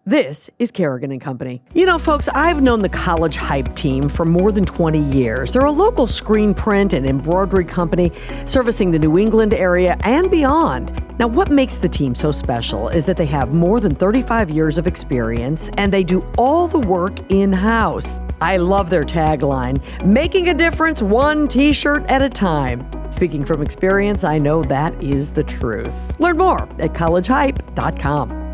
This is Kerrigan and Company. You know, folks, I've known the College Hype team for more than 20 years. They're a local screen print and embroidery company servicing the New England area and beyond. Now, what makes the team so special is that they have more than 35 years of experience and they do all the work in-house. I love their tagline, making a difference one t-shirt at a time. Speaking from experience, I know that is the truth. Learn more at collegehype.com.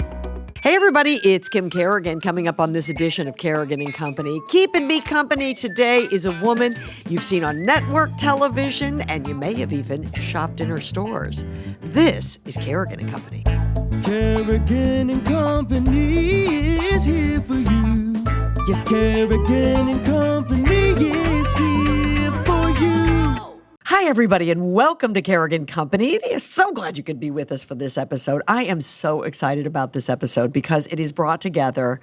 Hey everybody, it's Kim Kerrigan coming up on this edition of Kerrigan and Company. Keeping me company today is a woman you've seen on network television and you may have even shopped in her stores. This is Kerrigan and Company. Kerrigan and Company is here for you. Yes, Kerrigan and Company is here for you. Hi, everybody, and welcome to Kerrigan Company. So glad you could be with us for this episode. I am so excited about this episode because it is brought together,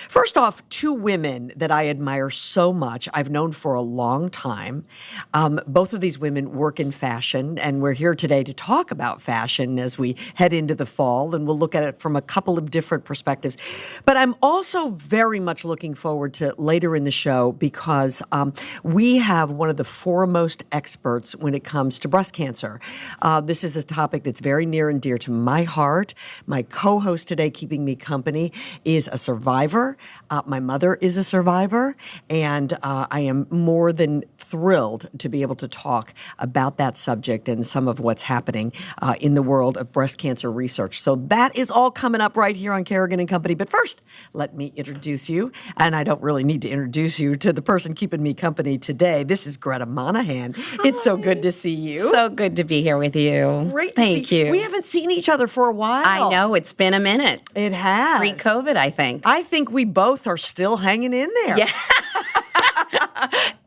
first off, two women that I admire so much. I've known for a long time. Both of these women work in fashion, and we're here today to talk about fashion as we head into the fall, and we'll look at it from a couple of different perspectives. But I'm also very much looking forward to later in the show because we have one of the foremost experts when it comes to breast cancer. This is a topic that's very near and dear to my heart. My co-host today, keeping me company, is a survivor. My mother is a survivor, and I am more than thrilled to be able to talk about that subject and some of what's happening in the world of breast cancer research. So that is all coming up right here on Kerrigan and Company. But first, let me introduce you, and I don't really need to introduce you to the person keeping me company today. This is Gretta Monahan. It's so good to see you. So good to be here with you. Great to Thank see you. We haven't seen each other for a while. I know, it's been a minute. It has. Pre-COVID, I think. I think we both are still hanging in there. Yeah.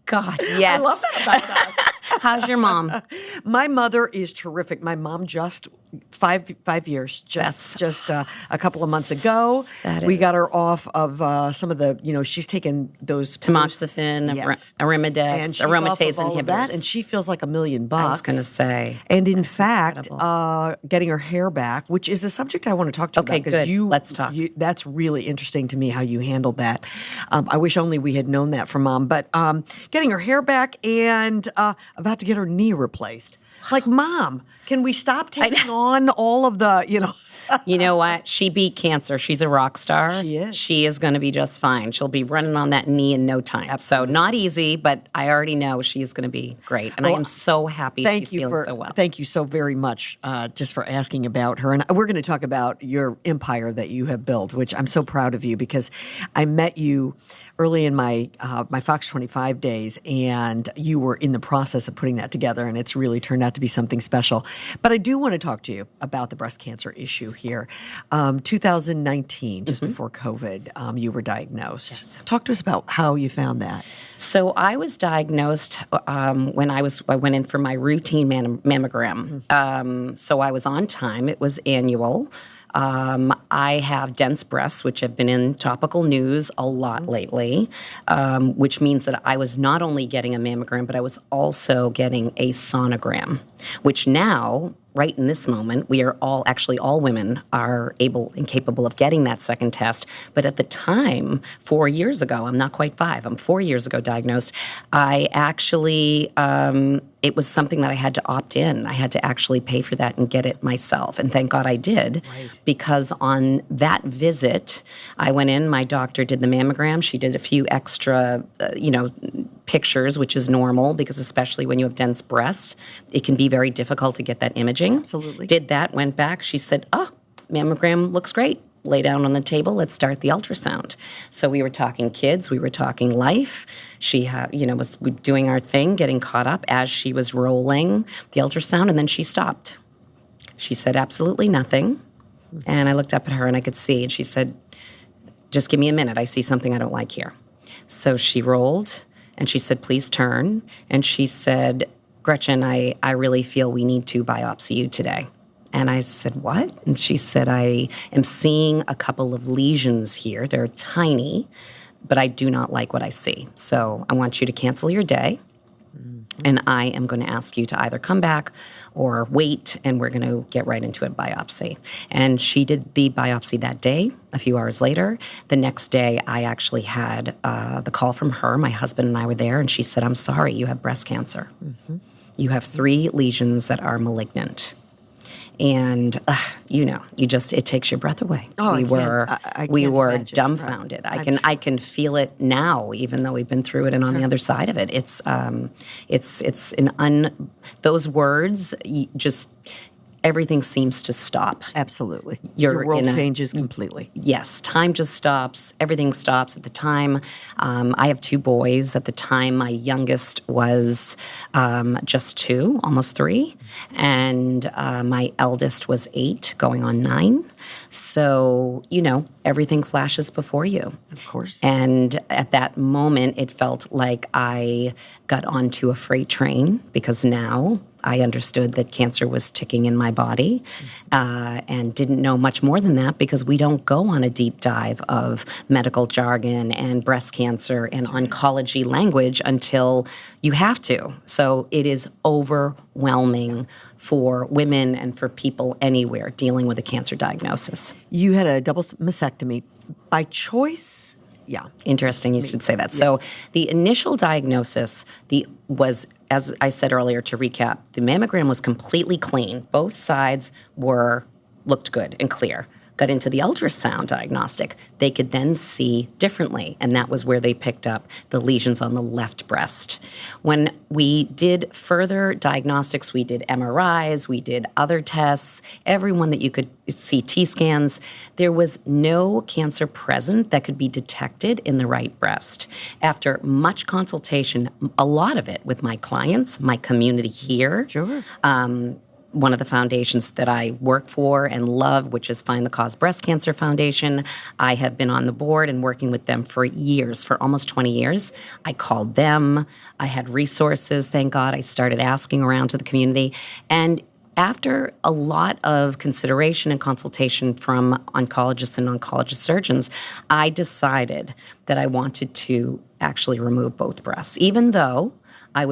God, yes. I love that about us. How's your mom? My mother is terrific. My mom just five years, just a couple of months ago. We got her off of some of the, she's taken those tamoxifen, yes. Arimidex, aromatase inhibitors. That, and she feels like $1 million. I was going to say. And in fact, getting her hair back, which is a subject I want to talk to you about. Okay, good. Let's talk. That's really interesting to me how you handled that. I wish only we had known that from Mom. But getting her hair back and about to get her knee replaced. Like, Mom, can we stop taking on all of the, You know what? She beat cancer. She's a rock star. She is. She is going to be just fine. She'll be running on that knee in no time. Absolutely. So not easy, but I already know she's going to be great. And I am so happy she's feeling so well. Thank you so very much just for asking about her. And we're going to talk about your empire that you have built, which I'm so proud of you because I met you early in my Fox 25 days, and you were in the process of putting that together, and it's really turned out to be something special. But I do want to talk to you about the breast cancer issue here. 2019, just before COVID, you were diagnosed. Yes. Talk to us about how you found that. So I was diagnosed when I went in for my routine mammogram. So I was on time. It was annual. I have dense breasts, which have been in topical news a lot lately, which means that I was not only getting a mammogram, but I was also getting a sonogram, which now, right in this moment, we are all women are able and capable of getting that second test. But at the time, 4 years ago, I'm not quite 5, I'm 4 years ago diagnosed, I actually, it was something that I had to opt in. I had to actually pay for that and get it myself. And thank God I did, because on that visit, I went in, my doctor did the mammogram. She did a few extra, pictures, which is normal because especially when you have dense breasts, it can be very difficult to get that imaging. Absolutely. Did that, went back. She said, mammogram looks great. Lay down on the table, let's start the ultrasound. So we were talking kids, we were talking life. She was doing our thing, getting caught up as she was rolling the ultrasound, and then she stopped. She said absolutely nothing. And I looked up at her and I could see, and she said, just give me a minute, I see something I don't like here. So she rolled, and she said, please turn. And she said, Gretchen, I really feel we need to biopsy you today. And I said, what? And she said, I am seeing a couple of lesions here. They're tiny, but I do not like what I see. So I want you to cancel your day. And I am going to ask you to either come back or wait, and we're going to get right into a biopsy. And she did the biopsy that day. A few hours later, the next day, I actually had the call from her. My husband and I were there, and she said, "I'm sorry, you have breast cancer. You have 3 lesions that are malignant." And it takes your breath away. Oh, we can't were imagine. dumbfounded. Right. I can feel it now, even though we've been through it and on the other side of it. Those words everything seems to stop. Absolutely. You're Your world in changes completely. Yes, time just stops. Everything stops. At the time, I have 2 boys. At the time, my youngest was just 2, almost 3, and my eldest was 8, going on 9. So, everything flashes before you. Of course. And at that moment, it felt like I got onto a freight train, because now I understood that cancer was ticking in my body, and didn't know much more than that, because we don't go on a deep dive of medical jargon and breast cancer and oncology language until you have to. So it is overwhelming for women and for people anywhere dealing with a cancer diagnosis. You had a double mastectomy by choice? Yeah. Interesting you should say that. So the initial diagnosis was, as I said earlier, to recap, the mammogram was completely clean. Both sides looked good and clear. Got into the ultrasound diagnostic. They could then see differently, and that was where they picked up the lesions on the left breast. When we did further diagnostics, we did MRIs, we did other tests, everyone that you could see, CT scans, there was no cancer present that could be detected in the right breast. After much consultation, a lot of it with my clients, my community here, Sure. One of the foundations that I work for and love, which is Find the Cause Breast Cancer Foundation. I have been on the board and working with them for years, for almost 20 years. I called them. I had resources, thank God. I started asking around to the community. And after a lot of consideration and consultation from oncologists and oncologist surgeons, I decided that I wanted to actually remove both breasts, even though I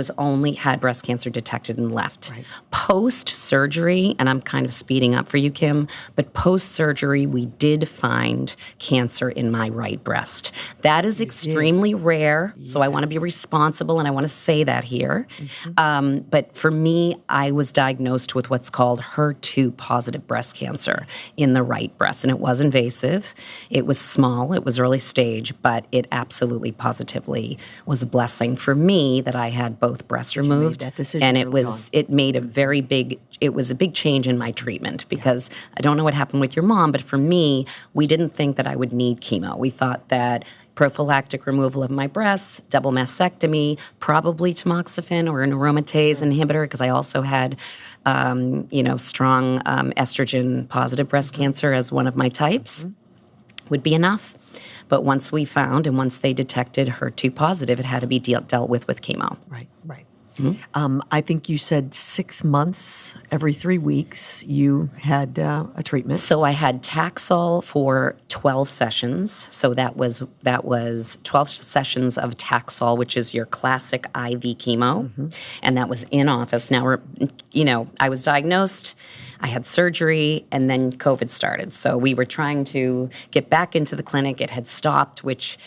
had breast cancer detected in left. Right. Post-surgery, and I'm kind of speeding up for you, Kim, but post-surgery, we did find cancer in my right breast. That is extremely rare, so I want to be responsible, and I want to say that here. But for me, I was diagnosed with what's called HER2-positive breast cancer in the right breast, and it was invasive. It was small. It was early stage, but it absolutely, positively was a blessing for me that I had both breasts removed, that decision and early it made a big change in my treatment, because I don't know what happened with your mom, but for me, we didn't think that I would need chemo. We thought that prophylactic removal of my breasts, double mastectomy, probably tamoxifen or an aromatase inhibitor, because I also had strong estrogen positive breast cancer as one of my types, would be enough. But once we found and once they detected HER2 positive, it had to be dealt with chemo. Right. I think you said 6 months, every 3 weeks, you had a treatment. So I had Taxol for 12 sessions. So that was 12 sessions of Taxol, which is your classic IV chemo, and that was in office. Now, I was diagnosed. I had surgery, and then COVID started. So we were trying to get back into the clinic. It had stopped, which,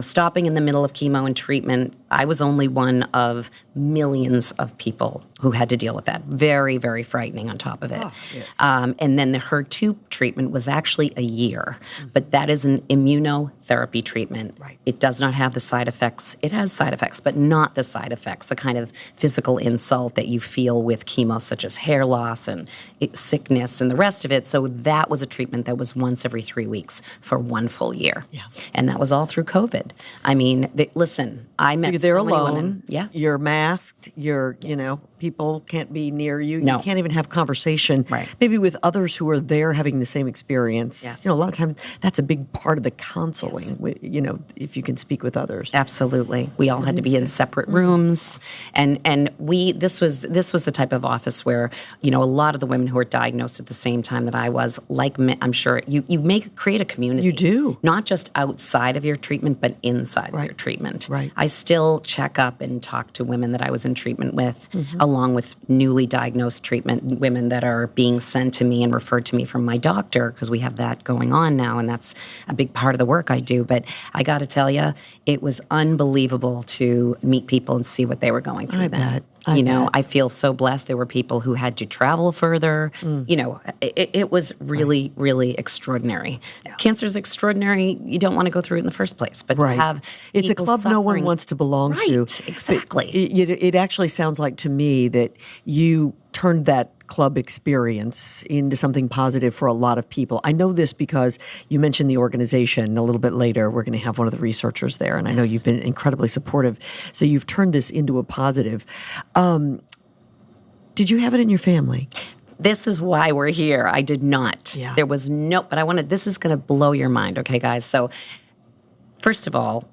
stopping in the middle of chemo and treatment, I was only one of millions of people who had to deal with that. Very, very frightening on top of it. Oh, yes. And then the HER2 treatment was actually a year, but that is an immunotherapy treatment. Right. It does not have the side effects. It has side effects, but not the side effects, the kind of physical insult that you feel with chemo, such as hair loss and sickness and the rest of it. So that was a treatment that was once every 3 weeks for 1 full year. Yeah. And that was all through COVID. I mean, listen, I met You're there so many alone. women. Yeah. You're masked. You're, People can't be near you. No. You can't even have conversation, Right. maybe with others who are there having the same experience. Yes. A lot of times that's a big part of the counseling, if you can speak with others. Absolutely. We all had to be in separate rooms. And this was the type of office where, a lot of the women who were diagnosed at the same time that I was, like me, I'm sure you create a community. You do. Not just outside of your treatment, but inside of your treatment. Right. I still check up and talk to women that I was in treatment with, along with newly diagnosed treatment women that are being sent to me and referred to me from my doctor, because we have that going on now, and that's a big part of the work I do. But I got to tell you, it was unbelievable to meet people and see what they were going through. I then. bet. I bet. I feel so blessed. There were people who had to travel further. It was really, really extraordinary. Cancer is extraordinary. You don't want to go through it in the first place, but to have it's a people club no one suffering- wants to belong to. Right, exactly. It actually sounds like to me that you turned that club experience into something positive for a lot of people. I know this because you mentioned the organization. A little bit later, we're going to have one of the researchers there, and I know you've been incredibly supportive. So you've turned this into a positive. Did you have it in your family? This is why we're here. I did not. Yeah. There was but this is going to blow your mind, okay, guys? So, first of all,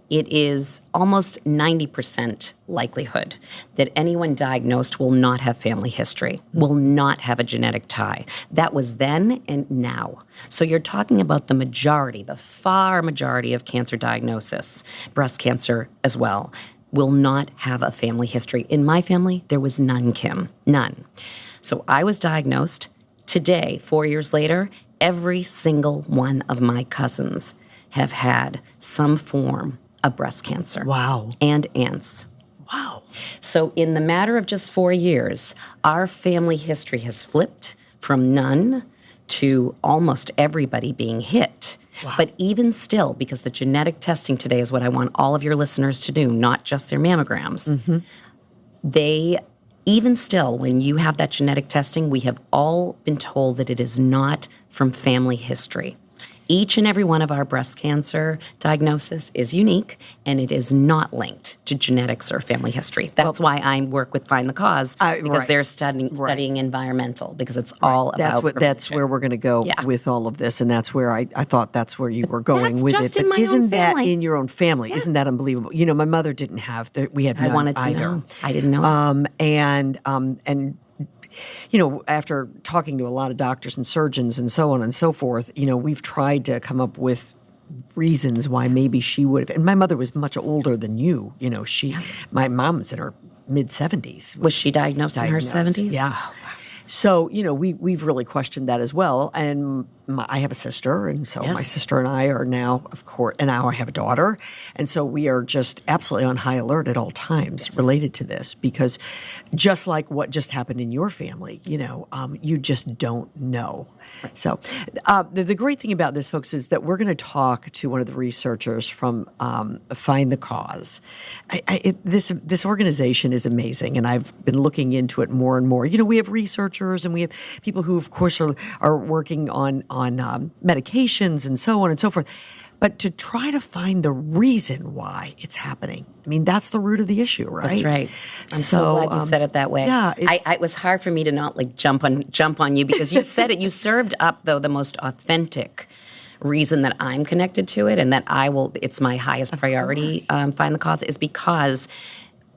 it is almost 90% likelihood that anyone diagnosed will not have family history, will not have a genetic tie. That was then and now. So you're talking about the far majority of cancer diagnosis, breast cancer as well, will not have a family history. In my family, there was none, Kim, none. So I was diagnosed. Today, 4 years later, every single one of my cousins have had some form of breast cancer. Wow. And aunts. Wow. So in the matter of just 4 years, our family history has flipped from none to almost everybody being hit. Wow. But even still, because the genetic testing today is what I want all of your listeners to do, not just their mammograms, even still, when you have that genetic testing, we have all been told that it is not from family history. Each and every one of our breast cancer diagnosis is unique, and it is not linked to genetics or family history. That's why I work with Find the Cause, because they're studying environmental, because it's all about That's where we're going to go with all of this, and that's where I thought that's where you were going with just it. in But my isn't own that family. in your own family? Isn't that unbelievable? My mother didn't have. We had none I wanted to either. know. I didn't know. And after talking to a lot of doctors and surgeons and so on and so forth, we've tried to come up with reasons why maybe she would have. And my mother was much older than you. My mom was in her mid-70s. Was she diagnosed in her 70s? Yeah. So, we've really questioned that as well. And I have a sister, and so my sister and I are now, of course, and now I have a daughter. And so we are just absolutely on high alert at all times related to this, because just like what just happened in your family, you just don't know. So the great thing about this, folks, is that we're going to talk to one of the researchers from Find the Cause. This organization is amazing, and I've been looking into it more and more. We have researchers, and we have people who, of course, are working on medications and so on and so forth. But to try to find the reason why it's happening, that's the root of the issue, right? That's right. I'm so glad you said it that way. Yeah, it was hard for me to not jump on you, because you said it. You served up, though, the most authentic reason that I'm connected to it, and that it's my highest priority. Find the Cause is because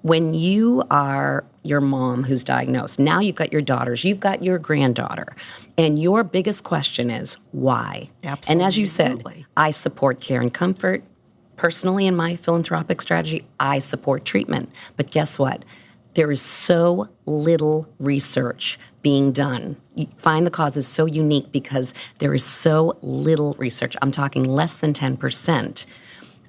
when you are your mom who's diagnosed, now you've got your daughters, you've got your granddaughter, and your biggest question is why? Absolutely. And as you said, I support care and comfort. Personally, in my philanthropic strategy, I support treatment. But guess what? There is so little research being done. Find the Cause is so unique because there is so little research. I'm talking less than 10%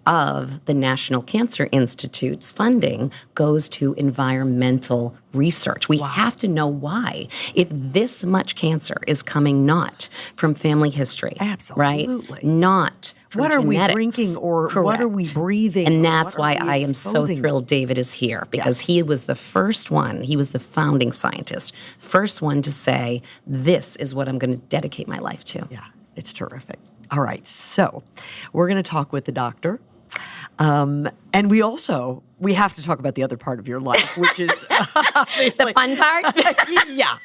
of the National Cancer Institute's funding goes to environmental research. We have to know why. If this much cancer is coming not from family history, Absolutely. right? Not from what are genetics. we drinking, or Correct. what are we breathing? And that's what why are we I am so exposing? thrilled David is here, because he was the first one, he was the founding scientist, first one to say, this is what I'm going to dedicate my life to. Yeah, it's terrific. All right, so we're going to talk with the doctor. And we have to talk about the other part of your life, which is The fun part? yeah.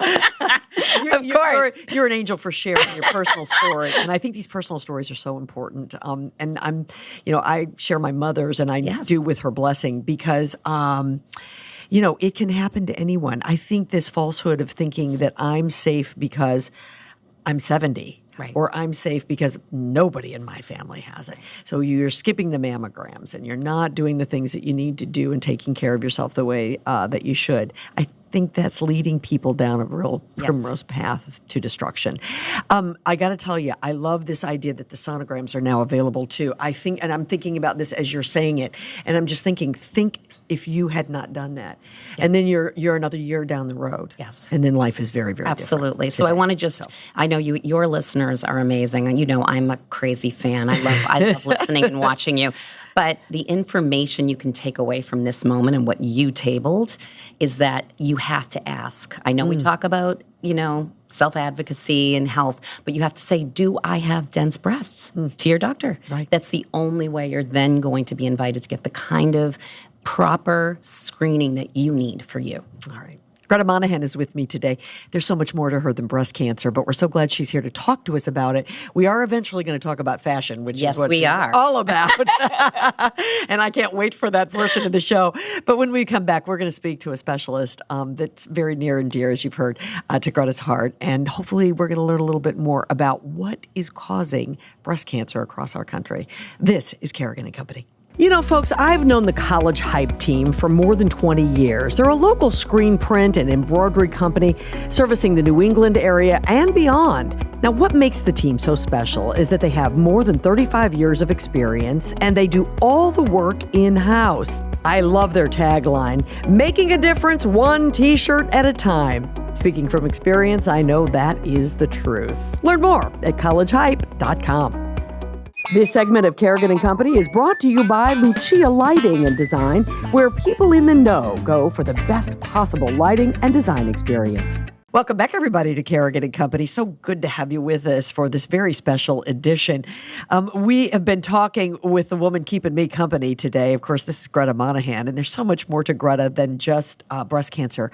Of course. You're an angel for sharing your personal story. And I think these personal stories are so important. And I share my mother's and I do with her blessing because, it can happen to anyone. I think this falsehood of thinking that I'm safe because I'm 70. Right. Or I'm safe because nobody in my family has it. So you're skipping the mammograms and you're not doing the things that you need to do and taking care of yourself the way that you should. I think that's leading people down a real primrose path to destruction. I got to tell you, I love this idea that the sonograms are now available too. And I'm thinking about this as you're saying it, and I'm just thinking, if you had not done that, and then you're another year down the road. Yes. And then life is very, very Absolutely. different So I today. want to I know your listeners are amazing. You know, I'm a crazy fan. I love listening and watching you. But the information you can take away from this moment and what you tabled is that you have to ask. I know we talk about, self-advocacy and health, but you have to say, do I have dense breasts to your doctor? Right. That's the only way you're then going to be invited to get the kind of proper screening that you need for you. All right. Gretta Monahan is with me today. There's so much more to her than breast cancer, but we're so glad she's here to talk to us about it. We are eventually going to talk about fashion, which Yes, is what we she's are. all about. And I can't wait for that portion of the show. But when we come back, we're going to speak to a specialist that's very near and dear, as you've heard, to Gretta's heart. And hopefully we're going to learn a little bit more about what is causing breast cancer across our country. This is Kerrigan & Company. You know, folks, I've known the College Hype team for more than 20 years. They're a local screen print and embroidery company servicing the New England area and beyond. Now, what makes the team so special is that they have more than 35 years of experience and they do all the work in-house. I love their tagline, making a difference one t-shirt at a time. Speaking from experience, I know that is the truth. Learn more at collegehype.com. This segment of Kerrigan & Company is brought to you by Lucia Lighting and Design, where people in the know go for the best possible lighting and design experience. Welcome back, everybody, to Kerrigan & Company. So good to have you with us for this very special edition. We have been talking with the woman keeping me company today. Of course, this is Gretta Monahan, and there's so much more to Gretta than just breast cancer.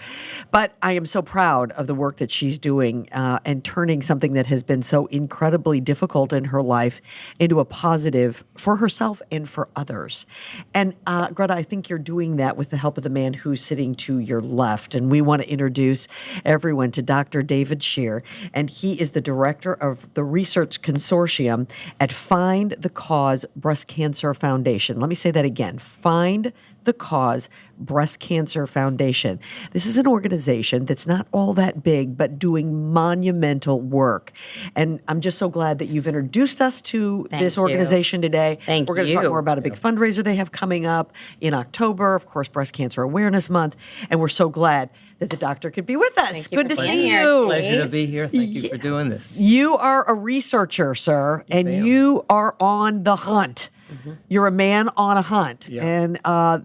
But I am so proud of the work that she's doing and turning something that has been so incredibly difficult in her life into a positive for herself and for others. And Gretta, I think you're doing that with the help of the man who's sitting to your left. And we want to introduce everyone to Dr. David Sherr, and he is the director of the research consortium at Find the Cause Breast Cancer Foundation. Let me say that again. Find the Cause Breast Cancer Foundation. This is an organization that's not all that big, but doing monumental work. And I'm just so glad that you've introduced us to this organization today. Thank We're going to talk you. more about a big fundraiser they have coming up in October, of course, Breast Cancer Awareness Month. And we're so glad that the doctor could be with us. Thank you Good for to being see here. you. Pleasure to be here. Thank you for doing this. You are a researcher, sir, and am. you are on the hunt. You're a man on a hunt. Yeah. And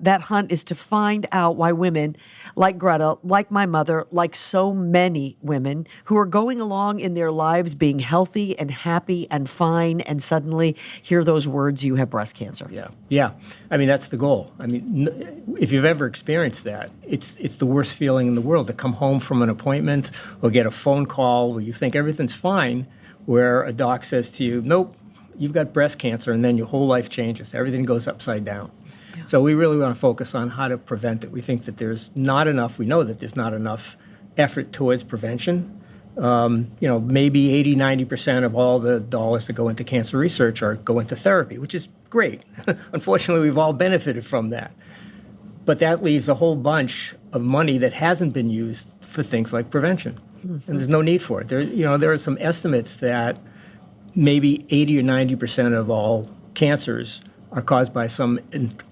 that hunt is to find out why women like Gretta, like my mother, like so many women who are going along in their lives being healthy and happy and fine and suddenly hear those words, you have breast cancer. Yeah. I mean, that's the goal. I mean, if you've ever experienced that, it's the worst feeling in the world to come home from an appointment or get a phone call where you think everything's fine, where a doc says to you, nope, you've got breast cancer, and then your whole life changes. Everything goes upside down. Yeah. So we really want to focus on how to prevent it. We think that there's not enough, we know that there's not enough effort towards prevention. Maybe 80, 90% of all the dollars that go into cancer research go into therapy, which is great. Unfortunately, we've all benefited from that. But that leaves a whole bunch of money that hasn't been used for things like prevention. And there's no need for it. There are some estimates that maybe 80 or 90% of all cancers are caused by some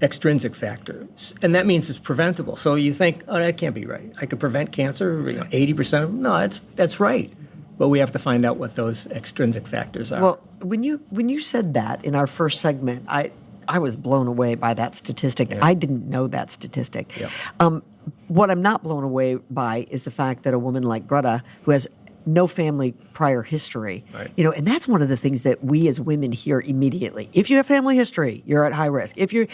extrinsic factors. And that means it's preventable. So you think, oh, that can't be right. I could prevent cancer, 80% of them. No, that's right. But we have to find out what those extrinsic factors are. Well, when you said that in our first segment, I was blown away by that statistic. Yeah. I didn't know that statistic. Yeah. What I'm not blown away by is the fact that a woman like Gretta, who has no family prior history. Right. And that's one of the things that we as women hear immediately. If you have family history, you're at high risk. If you're,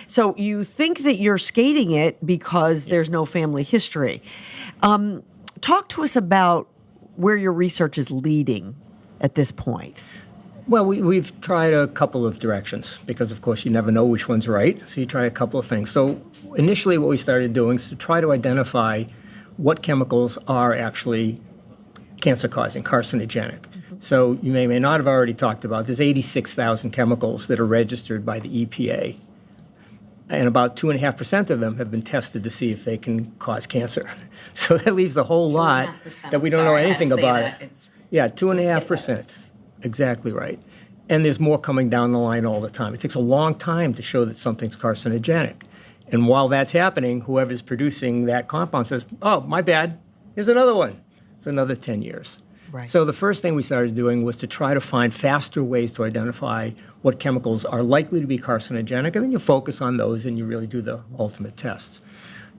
so you think that you're skating it because there's no family history. Talk to us about where your research is leading at this point. Well, we've tried a couple of directions because, of course, you never know which one's right. So you try a couple of things. So initially what we started doing is to try to identify what chemicals are actually cancer-causing, carcinogenic. So you may not have already talked about, there's 86,000 chemicals that are registered by the EPA. And about 2.5% of them have been tested to see if they can cause cancer. So that leaves a whole lot that we don't know anything about it. Yeah, 2.5%. Exactly right. And there's more coming down the line all the time. It takes a long time to show that something's carcinogenic. And while that's happening, whoever's producing that compound says, oh, my bad, here's another one. It's another 10 years. Right. So the first thing we started doing was to try to find faster ways to identify what chemicals are likely to be carcinogenic, and then you focus on those and you really do the ultimate test.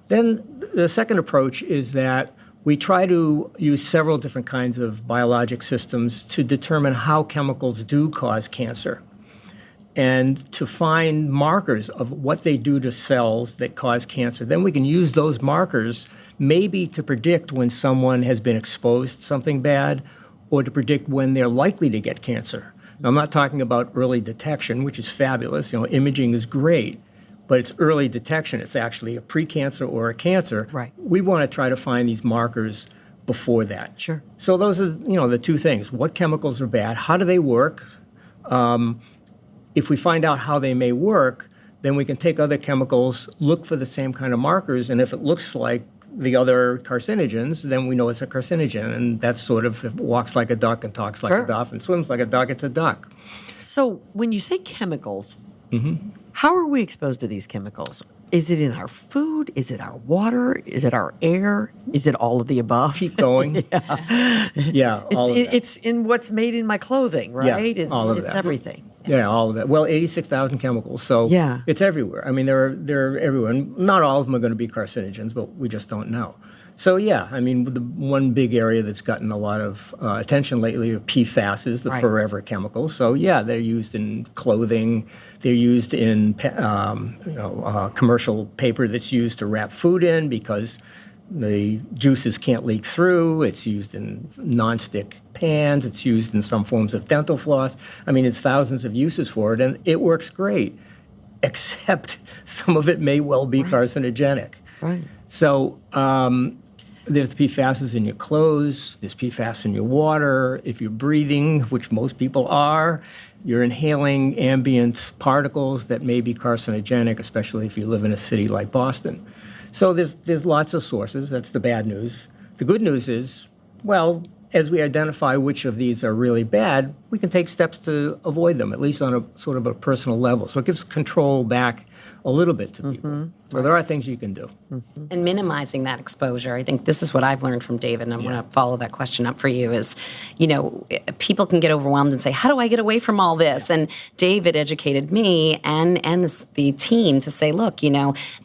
Then the second approach is that we try to use several different kinds of biologic systems to determine how chemicals do cause cancer and to find markers of what they do to cells that cause cancer. Then we can use those markers maybe to predict when someone has been exposed to something bad or to predict when they're likely to get cancer. Now, I'm not talking about early detection, which is fabulous. Imaging is great. But it's early detection. It's actually a precancer or a cancer. Right. We want to try to find these markers before that. Sure. So those are, the two things. What chemicals are bad? How do they work? If we find out how they may work, then we can take other chemicals, look for the same kind of markers, and if it looks like the other carcinogens, then we know it's a carcinogen. And that's sort of, if it walks like a duck and talks like a duck and swims like a duck, it's a duck. So when you say chemicals, how are we exposed to these chemicals? Is it in our food? Is it our water? Is it our air? Is it all of the above? Keep going. Yeah, all of that. It's in what's made in my clothing, right? Yeah, all of it's that. everything. Yeah, all of that. Well, 86,000 chemicals, so it's everywhere. I mean, they're everywhere. Not all of them are going to be carcinogens, but we just don't know. So yeah, I mean, the one big area that's gotten a lot of attention lately are PFASs, the forever chemicals. So yeah, they're used in clothing. They're used in commercial paper that's used to wrap food in because the juices can't leak through. It's used in nonstick pans. It's used in some forms of dental floss. I mean, it's thousands of uses for it, and it works great, except some of it may well be carcinogenic. Right. So there's the PFASs in your clothes. There's PFAS in your water. If you're breathing, which most people are, you're inhaling ambient particles that may be carcinogenic, especially if you live in a city like Boston. So there's lots of sources. That's the bad news. The good news is, well, as we identify which of these are really bad, we can take steps to avoid them, at least on a sort of a personal level. So it gives control back a little bit to people. So there are things you can do. And minimizing that exposure. I think this is what I've learned from David, and I'm going to follow that question up for you is, people can get overwhelmed and say, how do I get away from all this? And David educated me and the team to say, look,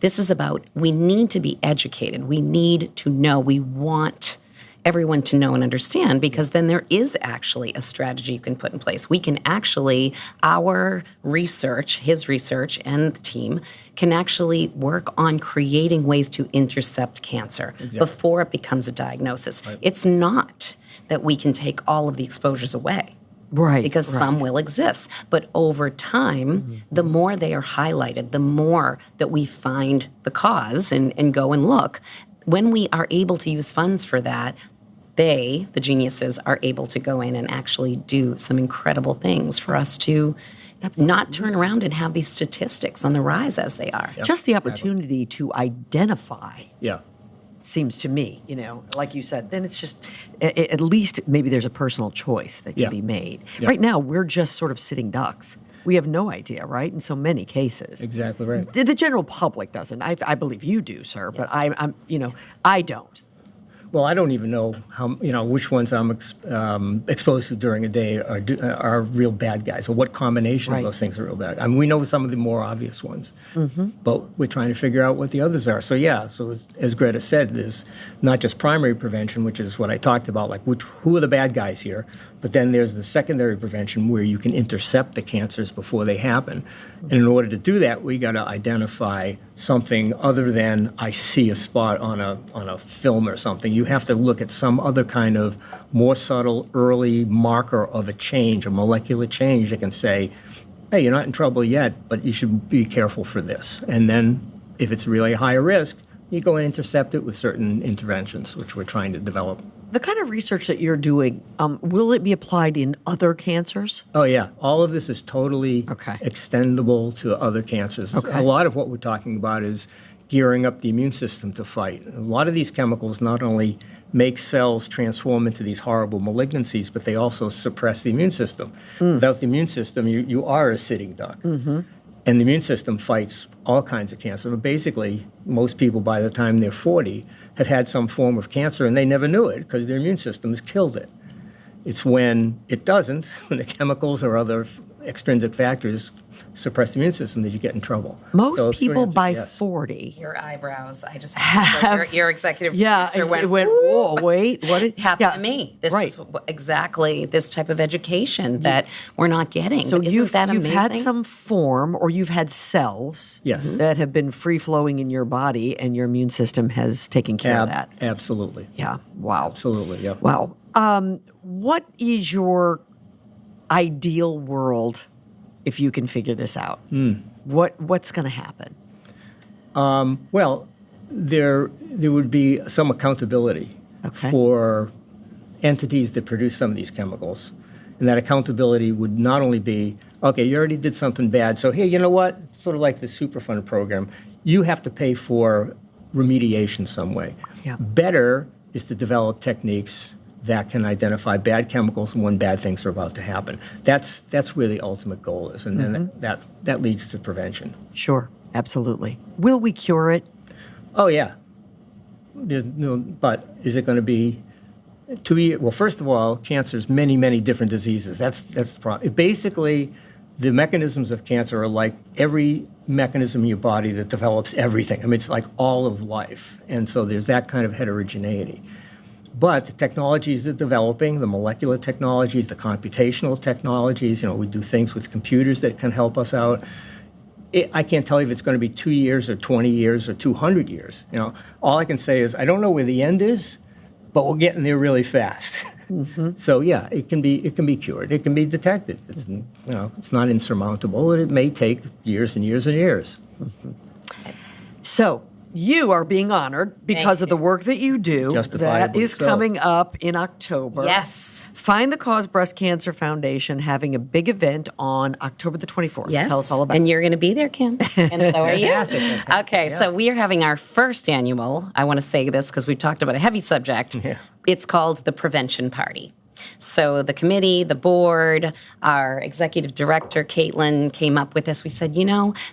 this is about, we need to be educated. We need to know. We want everyone to know and understand, because then there is actually a strategy you can put in place. We can actually, our research, his research and the team can actually work on creating ways to intercept cancer before it becomes a diagnosis. Right. It's not that we can take all of the exposures away. Right. Because some will exist. But over time, the more they are highlighted, the more that we find the cause and go and look. When we are able to use funds for that, the geniuses, are able to go in and actually do some incredible things for us to not turn around and have these statistics on the rise as they are. Yep. Just the opportunity to identify seems to me, like you said, then it's just, at least maybe there's a personal choice that can be made. Yeah. Right now, we're just sort of sitting ducks. We have no idea, right? In so many cases. Exactly right. The general public doesn't. I believe you do, sir, but I don't. Well, I don't even know which ones I'm exposed to during a day are real bad guys, or what combination Right. of those things are real bad. I mean, we know some of the more obvious ones, but we're trying to figure out what the others are. So as Greta said, there's not just primary prevention, which is what I talked about, like who are the bad guys here, but then there's the secondary prevention where you can intercept the cancers before they happen. And in order to do that, we got to identify something other than I see a spot on a film or something. You have to look at some other kind of more subtle early marker of a change, a molecular change that can say, hey, you're not in trouble yet, but you should be careful for this. And then if it's really a higher risk, you go and intercept it with certain interventions, which we're trying to develop. The kind of research that you're doing, will it be applied in other cancers? Oh, yeah. All of this is totally Okay. extendable to other cancers. Okay. A lot of what we're talking about is gearing up the immune system to fight. A lot of these chemicals not only make cells transform into these horrible malignancies, but they also suppress the immune system. Without the immune system, you are a sitting duck. And the immune system fights all kinds of cancer. But basically, most people by the time they're 40 have had some form of cancer, and they never knew it because their immune system has killed it. It's when it doesn't, when the chemicals or other extrinsic factors suppress the immune system, that you get in trouble. Most So, short people answer, by yes. 40 Your eyebrows. I just have your executive producer it went, went, whoa, wait, what? happened to me. This right. is exactly this type of education that we're not getting. So Isn't that you've had amazing? some form, or you've had cells Yes. that have been free flowing in your body, and your immune system has taken care of that. Absolutely. Yeah. Wow. Absolutely, yeah. Wow. What is your ideal world if you can figure this out? What's going to happen? Well, there would be some accountability Okay. for entities that produce some of these chemicals. And that accountability would not only be, okay, you already did something bad, so here, you know what? Sort of like the Superfund program, you have to pay for remediation some way. Yeah. Better is to develop techniques that can identify bad chemicals when bad things are about to happen. That's where the ultimate goal is, and then that leads to prevention. Sure. Absolutely. Will we cure it? Oh, yeah. But is it going to be 2 years? Well, first of all, cancer's many, many different diseases. That's the problem. Basically, the mechanisms of cancer are like every mechanism in your body that develops everything. I mean, it's like all of life. And so there's that kind of heterogeneity. But the technologies are developing, the molecular technologies, the computational technologies, we do things with computers that can help us out. I can't tell you if it's going to be 2 years or 20 years or 200 years. All I can say is I don't know where the end is, but we're getting there really fast. So yeah, it can be cured. It can be detected. It's not insurmountable. It may take years and years and years. So you are being honored because of the work that you do. That Justifiably is so. coming up in October. Yes. Find the Cause Breast Cancer Foundation having a big event on October the 24th. Yes. Tell us all about and it. you're going to be there, Kim. And so are you. Fantastic. Okay, so we are having our first annual, I want to say this because we've talked about a heavy subject. Yeah. It's called the Prevention Party. So the committee, the board, our executive director, Caitlin, came up with this. We said,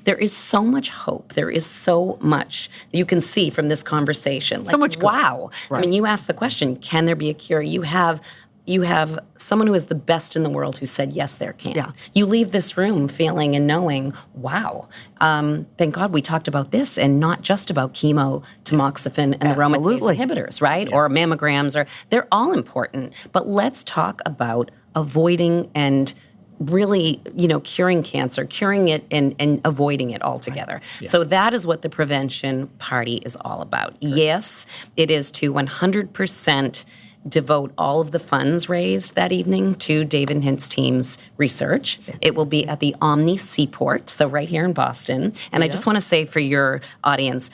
there is so much hope. There is so much you can see from this conversation. Like, So much good. wow. Right. I mean, you asked the question, can there be a cure? You have someone who is the best in the world who said, yes, there can. Yeah. You leave this room feeling and knowing, wow, thank God we talked about this and not just about chemo, tamoxifen, and the aromatase Absolutely. inhibitors, right? Or mammograms, they're all important. But let's talk about avoiding and really, curing cancer, curing it and avoiding it altogether. Yeah. So that is what the Prevention Party is all about. Right. Yes, it is to 100% devote all of the funds raised that evening to David Hint's team's research. It will be at the Omni Seaport, so right here in Boston. And I just want to say for your audience,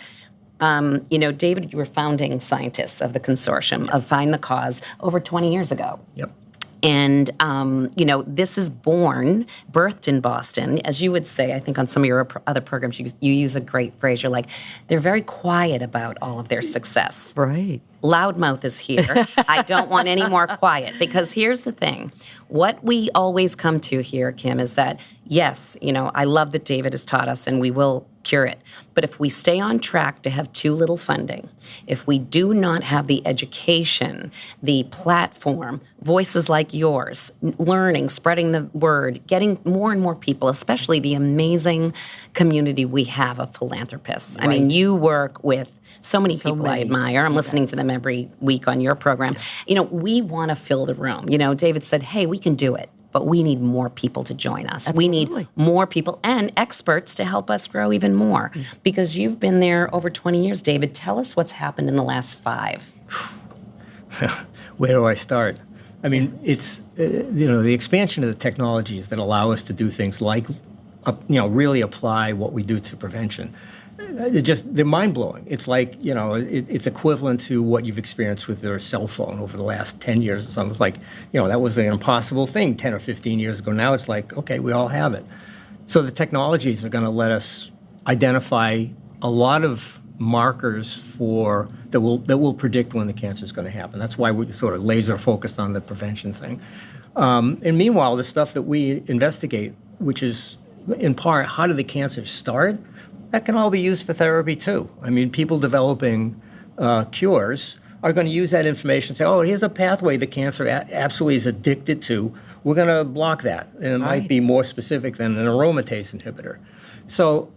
David, you were founding scientists of the consortium of Find the Cause over 20 years ago. Yep. And, this is birthed in Boston. As you would say, I think on some of your other programs, you use a great phrase. You're like, they're very quiet about all of their success. Right. Loudmouth is here. I don't want any more quiet, because here's the thing. What we always come to here, Kim, is that, yes, I love that David has taught us, and we will cure it. But if we stay on track to have too little funding, if we do not have the education, the platform, voices like yours, learning, spreading the word, getting more and more people, especially the amazing community we have of philanthropists. I mean, you work with so many people I admire. I'm listening to them every week on your program. You know, we want to fill the room. You know, David said, hey, we can do it, but we need more people to join us. Absolutely. We need more people and experts to help us grow even more. Because you've been there over 20 years, David. Tell us what's happened in the last 5. Where do I start? I mean, it's, the expansion of the technologies that allow us to do things like, really apply what we do to prevention. They're mind-blowing. It's like, it's equivalent to what you've experienced with your cell phone over the last 10 years or something. It's like, that was an impossible thing 10 or 15 years ago. Now it's like, okay, we all have it. So the technologies are going to let us identify a lot of markers that will predict when the cancer is going to happen. That's why we sort of laser focused on the prevention thing. And meanwhile, the stuff that we investigate, which is in part, how did the cancer start? That can all be used for therapy too. I mean, people developing cures are going to use that information and say, oh, here's a pathway the cancer absolutely is addicted to. We're going to block that. And it might be more specific than an aromatase inhibitor. So,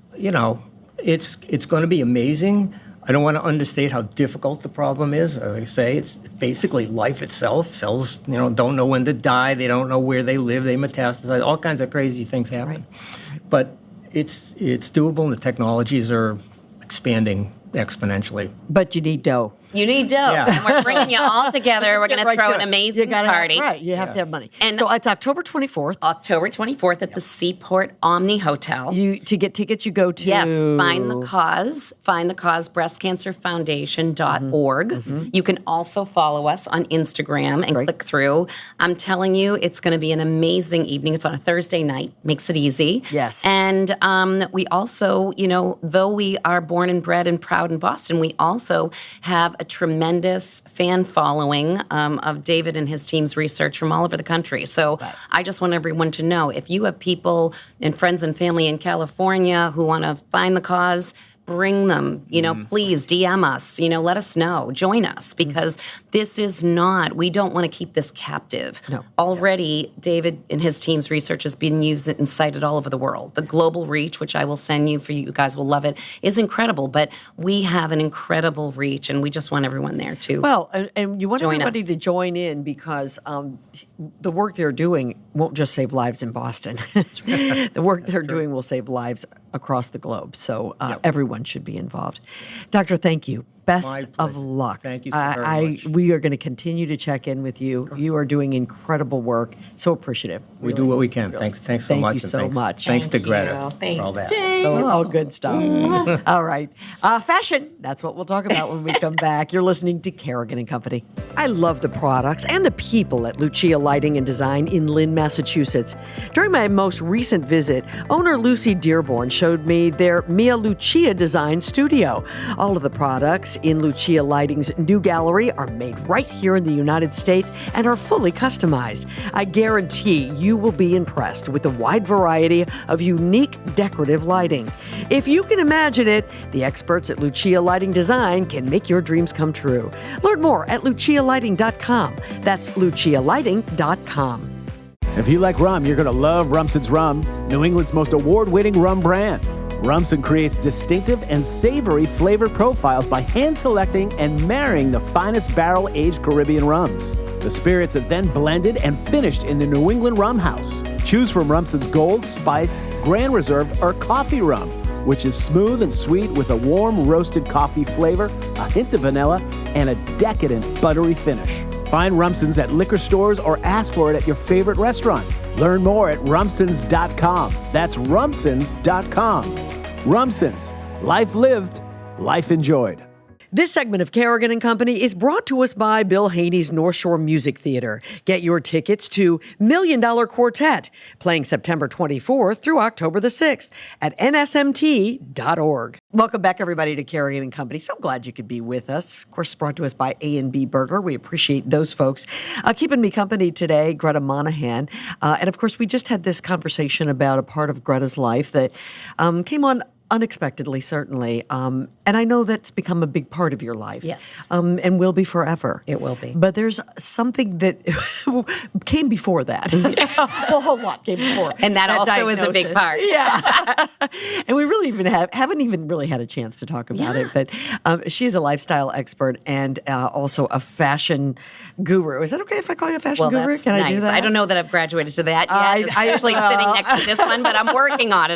it's going to be amazing. I don't want to understate how difficult the problem is. As I say, it's basically life itself. Cells, don't know when to die. They don't know where they live. They metastasize. All kinds of crazy things happen. But it's doable, and the technologies are expanding exponentially. But you need dough. You need dough. Yeah. And we're bringing you all together. We're going to throw an amazing party. You have to have money. And so it's October 24th. October 24th at the Seaport Omni Hotel. To get tickets, you go to... Yes, Find the Cause, breastcancerfoundation.org. You can also follow us on Instagram and click through. I'm telling you, it's going to be an amazing evening. It's on a Thursday night. Makes it easy. Yes. And we also, though we are born and bred and proud in Boston, we also have a tremendous fan following of David and his team's research from all over the country. So I just want everyone to know, if you have people and friends and family in California who want to find the cause, bring them, please DM us, let us know, join us, because this is not, we don't want to keep this captive. No. Already, David and his team's research has been used and cited all over the world. The global reach, which I will send you, for you guys will love it, is incredible, but we have an incredible reach, and we just want everyone there too. Well, and you want everybody to join in, because the work they're doing won't just save lives in Boston. The work they're doing will save lives across the globe. So everyone should be involved. Doctor, thank you. Best of luck. Thank you so very much. We are going to continue to check in with you. You are doing incredible work. So appreciative. We do what we can. Thanks so much. Thank you so much. Thanks to Greta Thanks, for all that. So it's all good stuff. All right. Fashion. That's what we'll talk about when we come back. You're listening to Kerrigan and Company. I love the products and the people at Lucia Lighting and Design in Lynn, Massachusetts. During my most recent visit, owner Lucy Dearborn showed me their Mia Lucia Design Studio. All of the products in Lucia Lighting's new gallery are made right here in the United States and are fully customized. I guarantee you will be impressed with the wide variety of unique decorative lighting. If you can imagine it, the experts at Lucia Lighting Design can make your dreams come true. Learn more at lucialighting.com. That's lucialighting.com. If you like rum, you're going to love Rumson's Rum, New England's most award-winning rum brand. Rumson creates distinctive and savory flavor profiles by hand-selecting and marrying the finest barrel-aged Caribbean rums. The spirits are then blended and finished in the New England Rum House. Choose from Rumson's Gold, Spiced, Grand Reserve, or Coffee Rum, which is smooth and sweet with a warm roasted coffee flavor, a hint of vanilla, and a decadent buttery finish. Find Rumson's at liquor stores or ask for it at your favorite restaurant. Learn more at rumsons.com. That's rumsons.com. Rumsons. Life lived, life enjoyed. This segment of Kerrigan and Company is brought to us by Bill Haney's North Shore Music Theater. Get your tickets to $1 Million Quartet, playing September 24th through October the 6th at nsmt.org. Welcome back, everybody, to Kerrigan and Company. So glad you could be with us. Of course, brought to us by A&B Burger. We appreciate those folks. Keeping me company today, Gretta Monahan. And of course, we just had this conversation about a part of Gretta's life that came on unexpectedly, certainly. And I know that's become a big part of your life. Yes. And will be forever. It will be. But there's something that came before that. Well, a whole lot came before. And that also is a big diagnosis. part. Yeah. And we really even haven't even really had a chance to talk about it. But she's a lifestyle expert and also a fashion guru. Is that okay if I call you a fashion guru? That's Can nice. I do that? I don't know that I've graduated to that yet, especially sitting next to this one, but I'm working on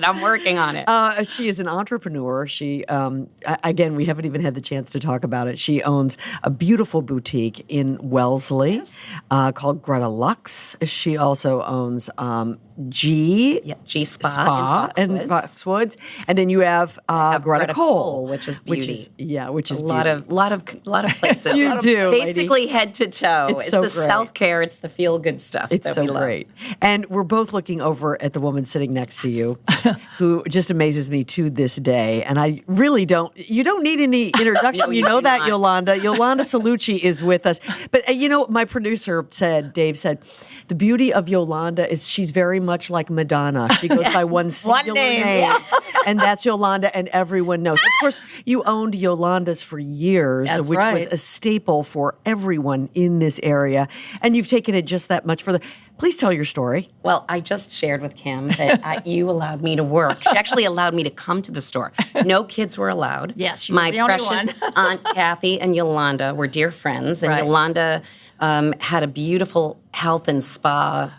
it. She is an entrepreneur. She, again, we haven't even had the chance to talk about it. She owns a beautiful boutique in Wellesley called Gretta Lux. She also owns G Spa in Foxwoods, and then you have Gretta Cole, which is beauty. Which is a lot of places. You do, basically lady. head to toe. It's It's so the great. self-care. It's the feel-good stuff. It's that so we love. great. And we're both looking over at the woman sitting next to you, who just amazes me to this day. And I really you don't need any introduction. No, you you know do that, not. Yolanda. Yolanda Cellucci is with us. But my producer Dave said, the beauty of Yolanda is she's very much like Madonna. She goes by one singular name. And that's Yolanda, and everyone knows. Of course, you owned Yolanda's for years, That's which was right. a staple for everyone in this area. And you've taken it just that much further. Please tell your story. Well, I just shared with Kim that you allowed me to work. She actually allowed me to come to the store. No kids were allowed. Yes, she was My the only precious one. Aunt Kathy and Yolanda were dear friends, and Right. Yolanda had a beautiful health and spa,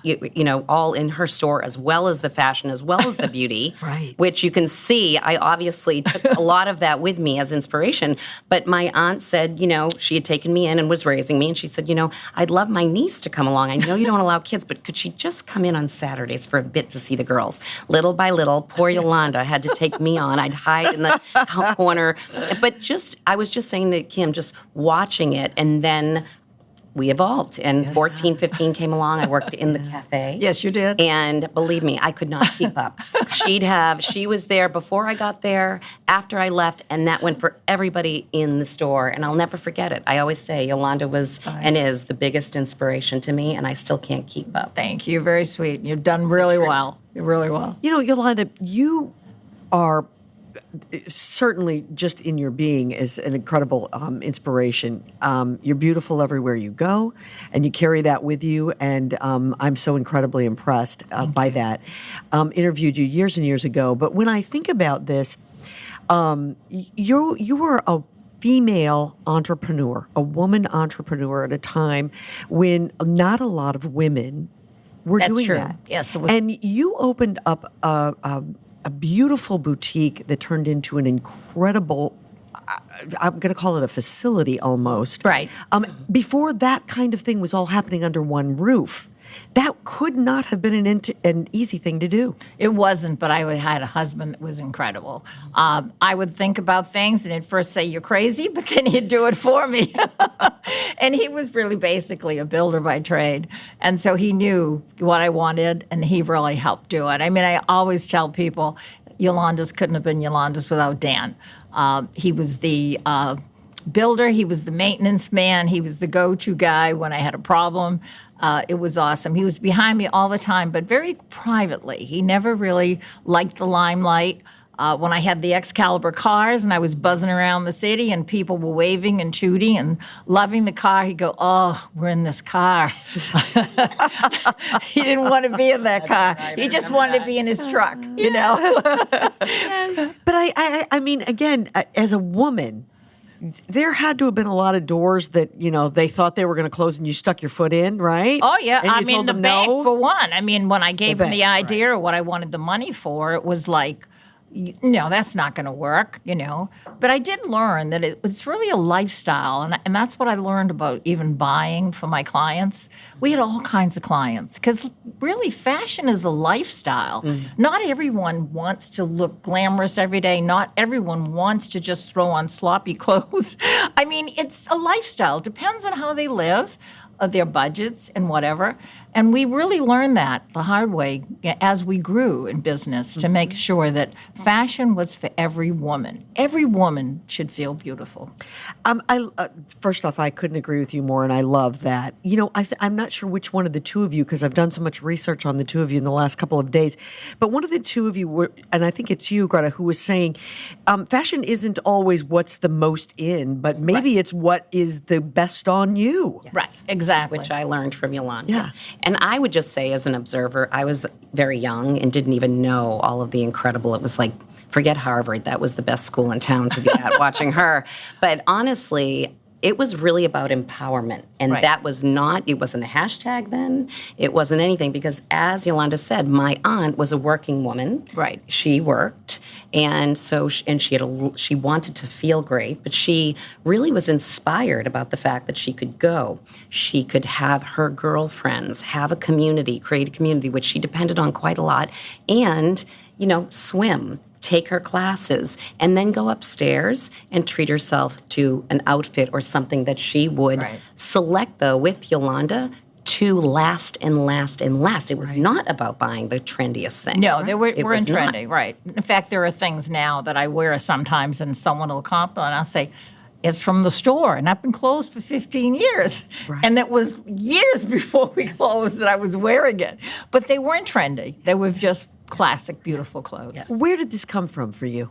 all in her store, as well as the fashion, as well as the beauty. Right. Which you can see, I obviously took a lot of that with me as inspiration. But my aunt said, she had taken me in and was raising me, and she said, I'd love my niece to come along. I know you don't allow kids, but could she just come in on Saturdays for a bit to see the girls? Little by little, poor Yolanda had to take me on. I'd hide in the corner. But I was just saying to Kim, just watching it, and then we evolved, and 14, 15 came along. I worked in the cafe. Yes, you did. And believe me, I could not keep up. She was there before I got there, after I left, and that went for everybody in the store. And I'll never forget it. I always say Yolanda was and is the biggest inspiration to me, and I still can't keep up. Thank you. Very sweet. You've done really well. Really well. Yolanda, you are certainly just in your being is an incredible inspiration. You're beautiful everywhere you go, and you carry that with you. And I'm so incredibly impressed by that. Interviewed you years and years ago, but when I think about this, you were a female entrepreneur, a woman entrepreneur at a time when not a lot of women were That's doing true. that. Yes, it was. And you opened up a beautiful boutique that turned into an incredible, I'm going to call it a facility almost. Right. Before that kind of thing was all happening under one roof. That could not have been an easy thing to do. It wasn't, but I had a husband that was incredible. I would think about things and he'd first say, "You're crazy," but then he'd do it for me. And he was really basically a builder by trade. And so he knew what I wanted, and he really helped do it. I mean, I always tell people, Yolanda's couldn't have been Yolanda's without Dan. He was the builder. He was the maintenance man. He was the go-to guy when I had a problem. It was awesome. He was behind me all the time, but very privately. He never really liked the limelight. When I had the Excalibur cars and I was buzzing around the city and people were waving and tooting and loving the car, he'd go, "Oh, we're in this car." He didn't want to be in that car. He just wanted to be in his truck, But I mean, again, as a woman, there had to have been a lot of doors that, they thought they were going to close and you stuck your foot in, right? Oh, yeah. And I you mean, told the them bank, no? for one. I mean, when I gave him bank, the idea of what I wanted the money for, it was like, no, that's not going to work, But I did learn that it's really a lifestyle. And that's what I learned about even buying for my clients. We had all kinds of clients because really fashion is a lifestyle. Not everyone wants to look glamorous every day. Not everyone wants to just throw on sloppy clothes. I mean, it's a lifestyle. It depends on how they live, their budgets and whatever. And we really learned that the hard way as we grew in business to make sure that fashion was for every woman. Every woman should feel beautiful. First off, I couldn't agree with you more, and I love that. You know, I'm not sure which one of the two of you, because I've done so much research on the two of you in the last couple of days, but one of the two of you were, and I think it's you, Gretta, who was saying fashion isn't always what's the most in, but maybe it's what is the best on you. Yes. Right, exactly. Which I learned from Yolanda. Yeah. And I would just say, as an observer, I was very young and didn't even know all of the incredible. It was like, forget Harvard. That was the best school in town to be at, watching her. But honestly, it was really about empowerment. And that was not, it wasn't a hashtag then. It wasn't anything, because as Yolanda said, my aunt was a working woman. Right. She worked. And so, she wanted to feel great, but she really was inspired about the fact that she could go. She could have her girlfriends, have a community, create a community, which she depended on quite a lot, and, swim, take her classes, and then go upstairs and treat herself to an outfit or something that she would select, though, with Yolanda, to last and last and last. It was not about buying the trendiest thing. No, they were It we're in was not. trendy, right. In fact, there are things now that I wear sometimes and someone will compliment and I'll say, it's from the store, and I've been closed for 15 years. Right. And it was years before we closed that I was wearing it. But they weren't trendy. They were just classic, beautiful clothes. Yes. Where did this come from for you?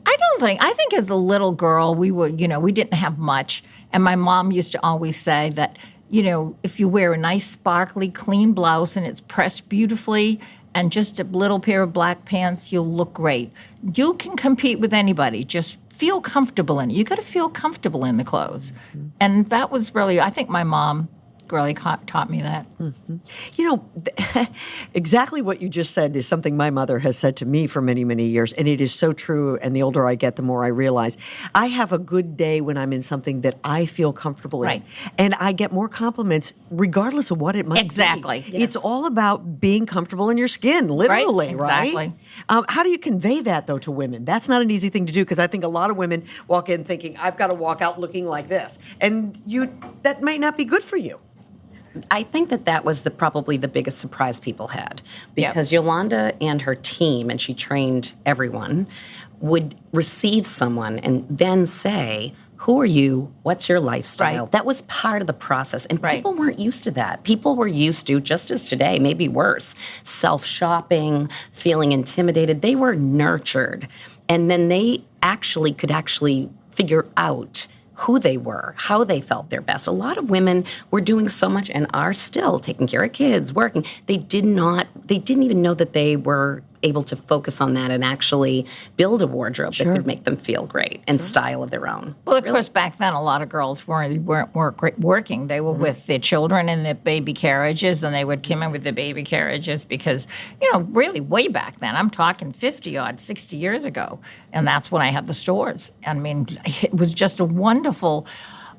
I think as a little girl, we didn't have much. And my mom used to always say that, if you wear a nice, sparkly, clean blouse and it's pressed beautifully and just a little pair of black pants, you'll look great. You can compete with anybody. Just feel comfortable in it. You got to feel comfortable in the clothes. Mm-hmm. And that was really, I think my mom really taught me that. Mm-hmm. Exactly what you just said is something my mother has said to me for many, many years, and it is so true, and the older I get, the more I realize. I have a good day when I'm in something that I feel comfortable in, and I get more compliments regardless of what it might be. Exactly. Yes. It's all about being comfortable in your skin, literally, right? Exactly. How do you convey that, though, to women? That's not an easy thing to do, because I think a lot of women walk in thinking, I've got to walk out looking like this, and that may not be good for you. I think that was probably the biggest surprise people had, because Yolanda and her team, and she trained everyone, would receive someone and then say, who are you? What's your lifestyle? Right. That was part of the process. And people weren't used to that. People were used to, just as today, maybe worse, self-shopping, feeling intimidated. They were nurtured. And then they could figure out who they were, how they felt their best. A lot of women were doing so much and are still taking care of kids, working. They didn't even know that they were able to focus on that and actually build a wardrobe that could make them feel great and style of their own. Well, of course, back then, a lot of girls weren't working. They were with their children in their baby carriages, and they would come in with their baby carriages because, really way back then, I'm talking 60 years ago, and that's when I had the stores. I mean, it was just a wonderful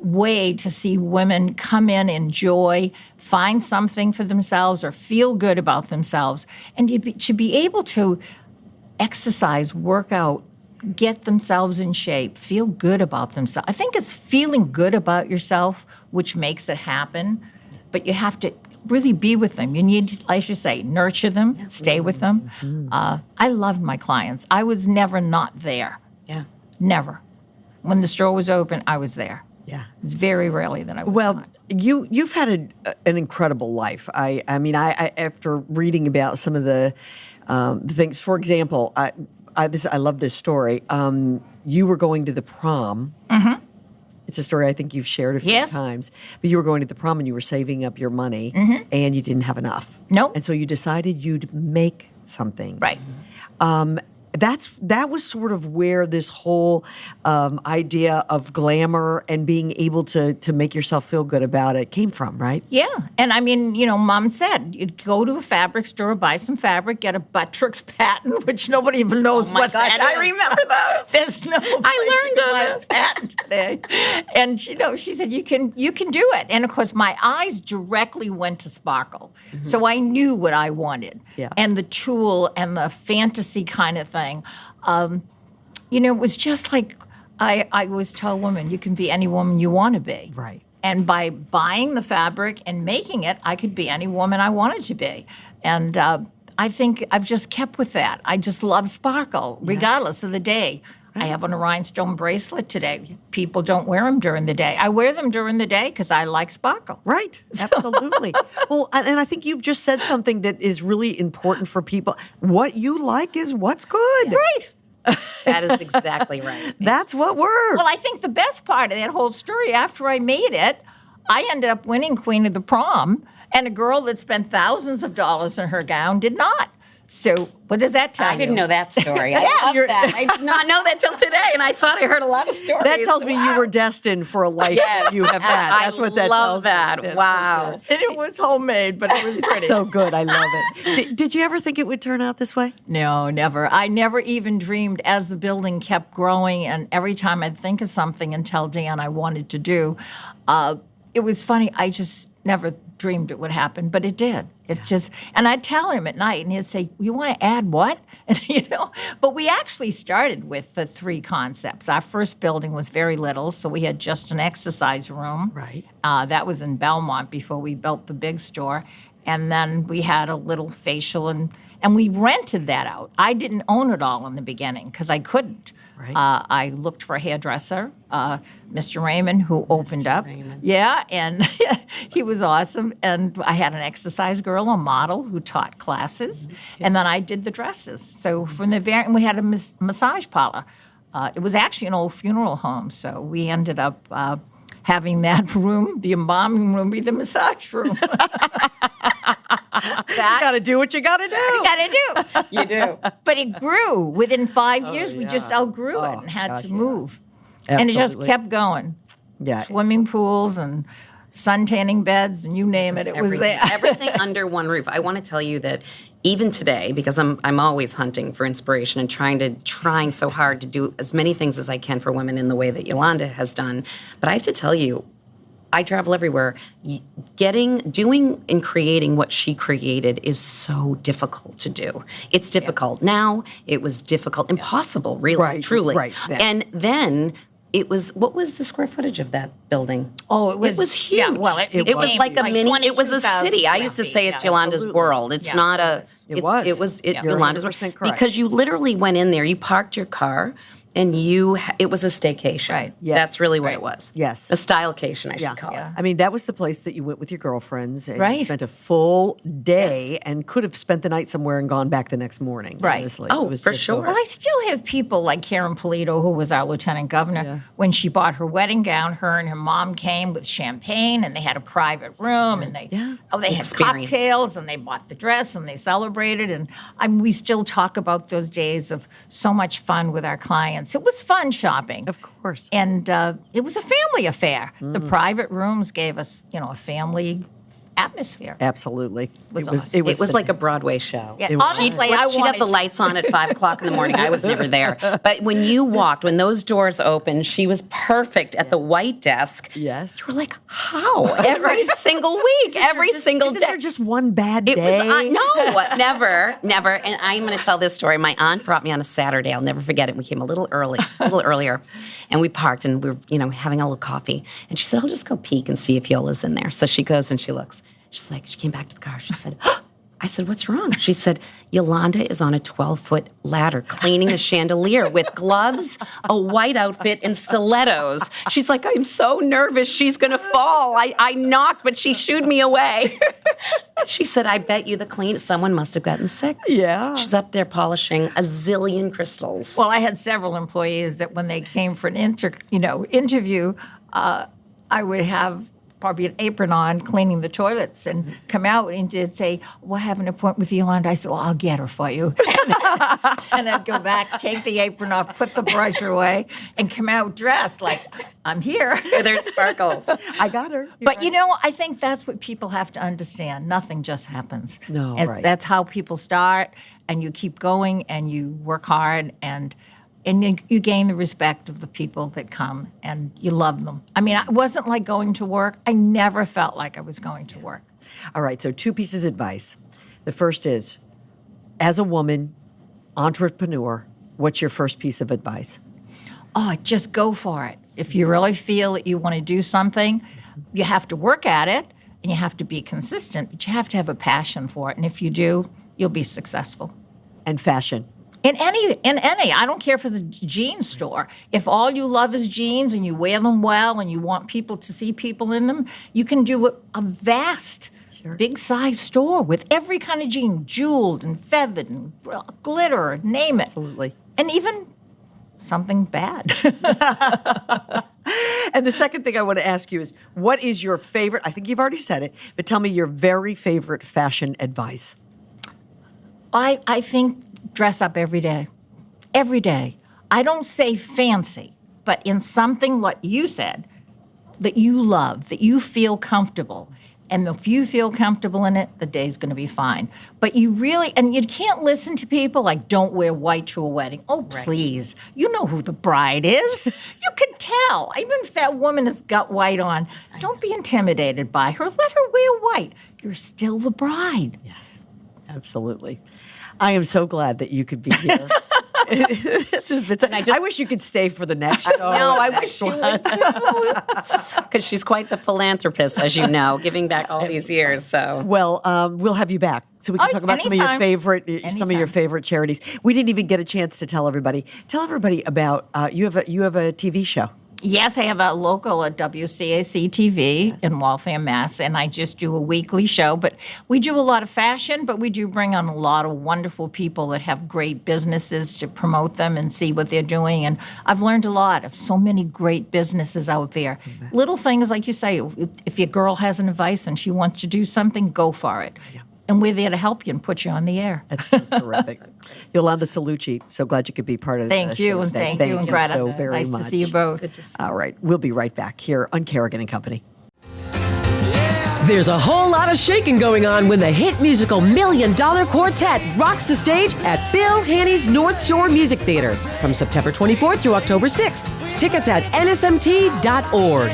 way to see women come in, enjoy, find something for themselves or feel good about themselves, and to be able to exercise, work out, get themselves in shape, feel good about themselves. I think it's feeling good about yourself which makes it happen, but you have to really be with them. You need to, I should say, nurture them, stay with them. Mm-hmm. I loved my clients. I was never not there. Yeah. Never. When the store was open, I was there. Yeah. It's very rarely that I was Well, not. you've had an incredible life. I mean, after reading about some of the things, for example, I love this story. You were going to the prom. Mm-hmm. It's a story I think you've shared a few times. But you were going to the prom and you were saving up your money, and you didn't have enough. Nope. And so you decided you'd make something. Right. That was sort of where this whole idea of glamour and being able to make yourself feel good about it came from, right? Yeah. And I mean, Mom said, you'd go to a fabric store, buy some fabric, get a Buttrick's patent, which nobody even knows what that is. I remember those. There's no I learned on a patent today. And she said, you can do it. And of course, my eyes directly went to sparkle. Mm-hmm. So I knew what I wanted. Yeah. And the tulle and the fantasy kind of thing. It was just like I always tell women, you can be any woman you want to be. Right. And by buying the fabric and making it, I could be any woman I wanted to be. And I think I've just kept with that. I just love sparkle, regardless of the day. I have on a rhinestone bracelet today. People don't wear them during the day. I wear them during the day because I like sparkle. Right, absolutely. Well, and I think you've just said something that is really important for people. What you like is what's good. Right. That is exactly right. That's what works. Well, I think the best part of that whole story, after I made it, I ended up winning Queen of the Prom, and a girl that spent thousands of dollars in her gown did not. So what does that tell you? I didn't know that story. I love that. I did not know that till today, and I thought I heard a lot of stories. That tells me you were destined for a life that you have had. That's what that love tells me. that. Yeah, Wow. for sure. And it was homemade, but it was pretty. So good. I love it. Did you ever think it would turn out this way? No, never. I never even dreamed as the building kept growing, and every time I'd think of something and tell Dan I wanted to do, it was funny. I just never dreamed it would happen, but it did. It just, and I'd tell him at night, and he'd say, "You want to add what?" And but we actually started with the 3 concepts. Our first building was very little, so we had just an exercise room. Right. That was in Belmont before we built the big store, and then we had a little facial, and we rented that out. I didn't own it all in the beginning because I couldn't. Right. I looked for a hairdresser, Mr. Raymond, who opened up. Raymond. Yeah, and he was awesome. And I had an exercise girl, a model, who taught classes. And then I did the dresses. So from the very, and we had a massage parlor. It was actually an old funeral home. So we ended up having that room, the embalming room, be the massage room. You got to do what you got to do. You gotta do. You do. But it grew. Within 5 years, we just outgrew it and had to move. And it just Absolutely. kept going. Yeah. Swimming pools and sun tanning beds and you name it, it was there. Everything under one roof. I want to tell you that even today, because I'm always hunting for inspiration and trying so hard to do as many things as I can for women in the way that Yolanda has done. But I have to tell you, I travel everywhere. Doing and creating what she created is so difficult to do. It's difficult. Now, it was difficult, impossible, really, Right, truly. right. And then it was, what was the square footage of that building? Oh, It was huge. Yeah, well, it was like a mini, it was a 22,000 city. I used to say it's Yolanda's world. It's not a, It it's- was. It was Yeah. Yolanda's 100% world. correct. Because you literally went in there, you parked your car, and it was a staycation. Right. Yes. That's really what it was. Yes. A stylecation, I should call it. I mean, that was the place that you went with your girlfriends and you Right. spent a full day and could have spent the night somewhere and gone back the next morning. Right. Honestly. Oh, It was for just so- sure. Well, I still have people like Karen Polito, who was our lieutenant governor. When she bought her wedding gown, her and her mom came with champagne, and they had a private room, and they had Experience. cocktails, and they bought the dress, and they celebrated. And we still talk about those days of so much fun with our clients. It was fun shopping, Of course. and it was a family affair. The private rooms gave us, a family atmosphere. Absolutely. Was It was. awesome. It was. It was like a Broadway show. Yeah, It was. honestly, She'd I have wanted the lights on at 5 o'clock in the morning. I was never there. But when you walked, when those doors opened, she was perfect at the white desk. Yes. You were like, how? Every single week, every single Isn't day. there just one bad It day? was no, never. And I'm going to tell this story. My aunt brought me on a Saturday. I'll never forget it. We came a little earlier, and we parked and we were, having a little coffee. And she said, "I'll just go peek and see if Yola's in there." So she goes and she looks. She's like, she came back to the car. She said, I said, "What's wrong?" She said, "Yolanda is on a 12-foot ladder cleaning the chandelier with gloves, a white outfit, and stilettos." She's like, "I'm so nervous she's going to fall. I knocked, but she shooed me away." She said, "I bet you someone must have gotten sick." Yeah. She's up there polishing a zillion crystals. Well, I had several employees that when they came for an interview, I would have probably an apron on cleaning the toilets and come out and they'd say, "Well, I have an appointment with Yolanda." I said, "Well, I'll get her for you." And I'd go back, take the apron off, put the brush away, and come out dressed like, "I'm here." There's sparkles. I got her. But I think that's what people have to understand. Nothing just happens. No, And right. That's how people start, and you keep going, and you work hard, and then you gain the respect of the people that come, and you love them. I mean, it wasn't like going to work. I never felt like I was going to work. All right, so 2 pieces of advice. The first is, as a woman, entrepreneur, what's your first piece of advice? Oh, just go for it. If you really feel that you want to do something, You have to work at it, and you have to be consistent, but you have to have a passion for it. And if you do, you'll be successful. And fashion. In any, I don't care if it's a jean store. If all you love is jeans and you wear them well and you want people to see people in them, you can do a vast, big size store with every kind of jean, jeweled and feathered and glitter, name it. Absolutely. And even something bad. And the second thing I want to ask you is, what is your favorite, I think you've already said it, but tell me your very favorite fashion advice. I think dress up every day. Every day. I don't say fancy, but in something like you said, that you love, that you feel comfortable. And if you feel comfortable in it, the day's going to be fine. But you really, and you can't listen to people like, don't wear white to a wedding. Oh, please. You know who the bride is. You can tell. Even if that woman has got white on, don't be intimidated by her. Let her wear white. You're still the bride. Yeah, absolutely. I am so glad that you could be here. This has been I wish you could stay for the next show. No, I wish you would too. Because she's quite the philanthropist, as you know, giving back all these years. So, well, we'll have you back so we can talk about some of your favorite charities. We didn't even get a chance to tell everybody. Tell everybody about you have a TV show. Yes, I have a local at WCAC TV in Waltham, Mass, and I just do a weekly show. But we do a lot of fashion, but we do bring on a lot of wonderful people that have great businesses to promote them and see what they're doing. And I've learned a lot of so many great businesses out there. Little things, like you say, if your girl has an advice and she wants to do something, go for it. Yeah. And we're there to help you and put you on the air. That's so terrific. Yolanda Cellucci, so glad you could be part of this. Thank you, and thank you, and Gretta. So very nice much. to see you both. good to see All right, we'll be right back here on Kerrigan and Company. There's a whole lot of shaking going on when the hit musical $1 Million Quartet rocks the stage at Bill Haney's North Shore Music Theater from September 24th through October 6th. Tickets at nsmt.org.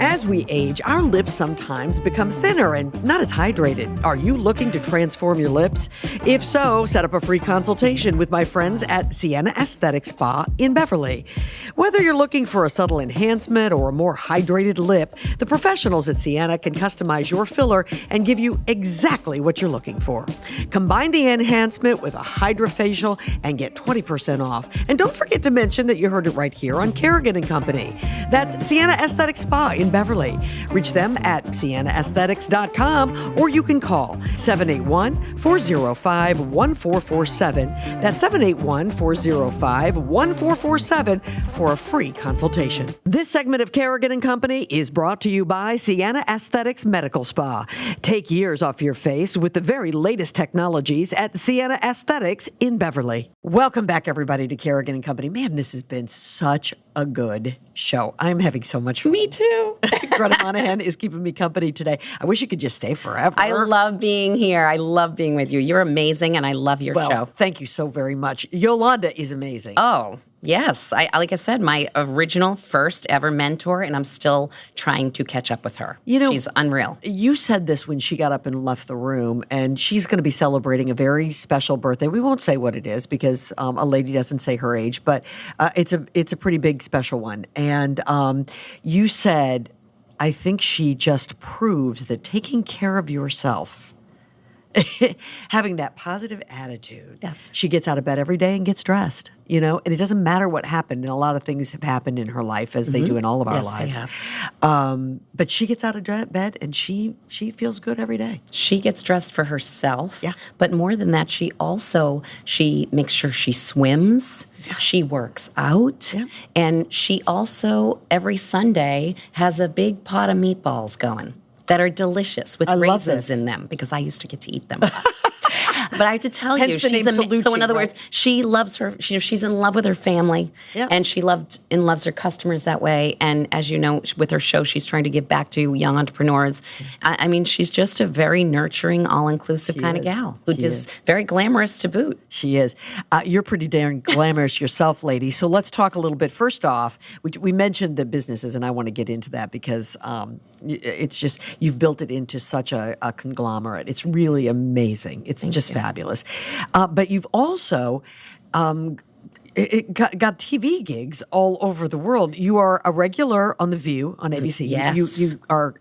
As we age, our lips sometimes become thinner and not as hydrated. Are you looking to transform your lips? If so, set up a free consultation with my friends at Sienna Aesthetic Spa in Beverly. Whether you're looking for a subtle enhancement or a more hydrated lip, the professionals at Sienna can customize your filler and give you exactly what you're looking for. Combine the enhancement with a hydrofacial and get 20% off. And don't forget to mention that you heard it right here on Kerrigan and Company. That's Sienna Aesthetic Spa in Beverly. Reach them at siennaesthetics.com or you can call 781-405-1447. That's 781-405-1447 for a free consultation. This segment of Kerrigan and Company is brought to you by Sienna Aesthetics Medical Spa. Take years off your face with the very latest technologies at Sienna Aesthetics in Beverly. Welcome back, everybody, to Kerrigan and Company. Man, this has been such a good show. I'm having so much fun. Me too. Gretta Monahan is keeping me company today. I wish you could just stay forever. I love being here. I love being with you. You're amazing, and I love your show. Thank you so very much. Yolanda is amazing. Oh, yes. Like I said, my original first ever mentor, and I'm still trying to catch up with her. She's unreal. You said this when she got up and left the room, and she's going to be celebrating a very special birthday. We won't say what it is because a lady doesn't say her age, but it's a pretty big special one. And you said, I think she just proves that taking care of yourself, having that positive attitude. Yes. She gets out of bed every day and gets dressed, and it doesn't matter what happened. And a lot of things have happened in her life, as they do in all of our lives. They have. But she gets out of bed and she feels good every day. She gets dressed for herself. Yeah. But more than that, she makes sure she swims. Yeah. She works out. Yeah. And she also, every Sunday, has a big pot of meatballs going that are delicious with raisins in them, because I used to get to eat them. But I have to tell Hence you, the name Cellucci, so in other words, she loves her. She's in love with her family, and she loves her customers that way. And as you know, with her show, she's trying to give back to young entrepreneurs. I mean, she's just a very nurturing, all-inclusive kind of gal who is very glamorous to boot. She is. You're pretty darn glamorous yourself, lady. So let's talk a little bit. First off, we mentioned the businesses, and I want to get into that because it's just, you've built it into such a conglomerate. It's really amazing. It's just fabulous. But you've also, it got TV gigs all over the world. You are a regular on The View on ABC. Yes. You are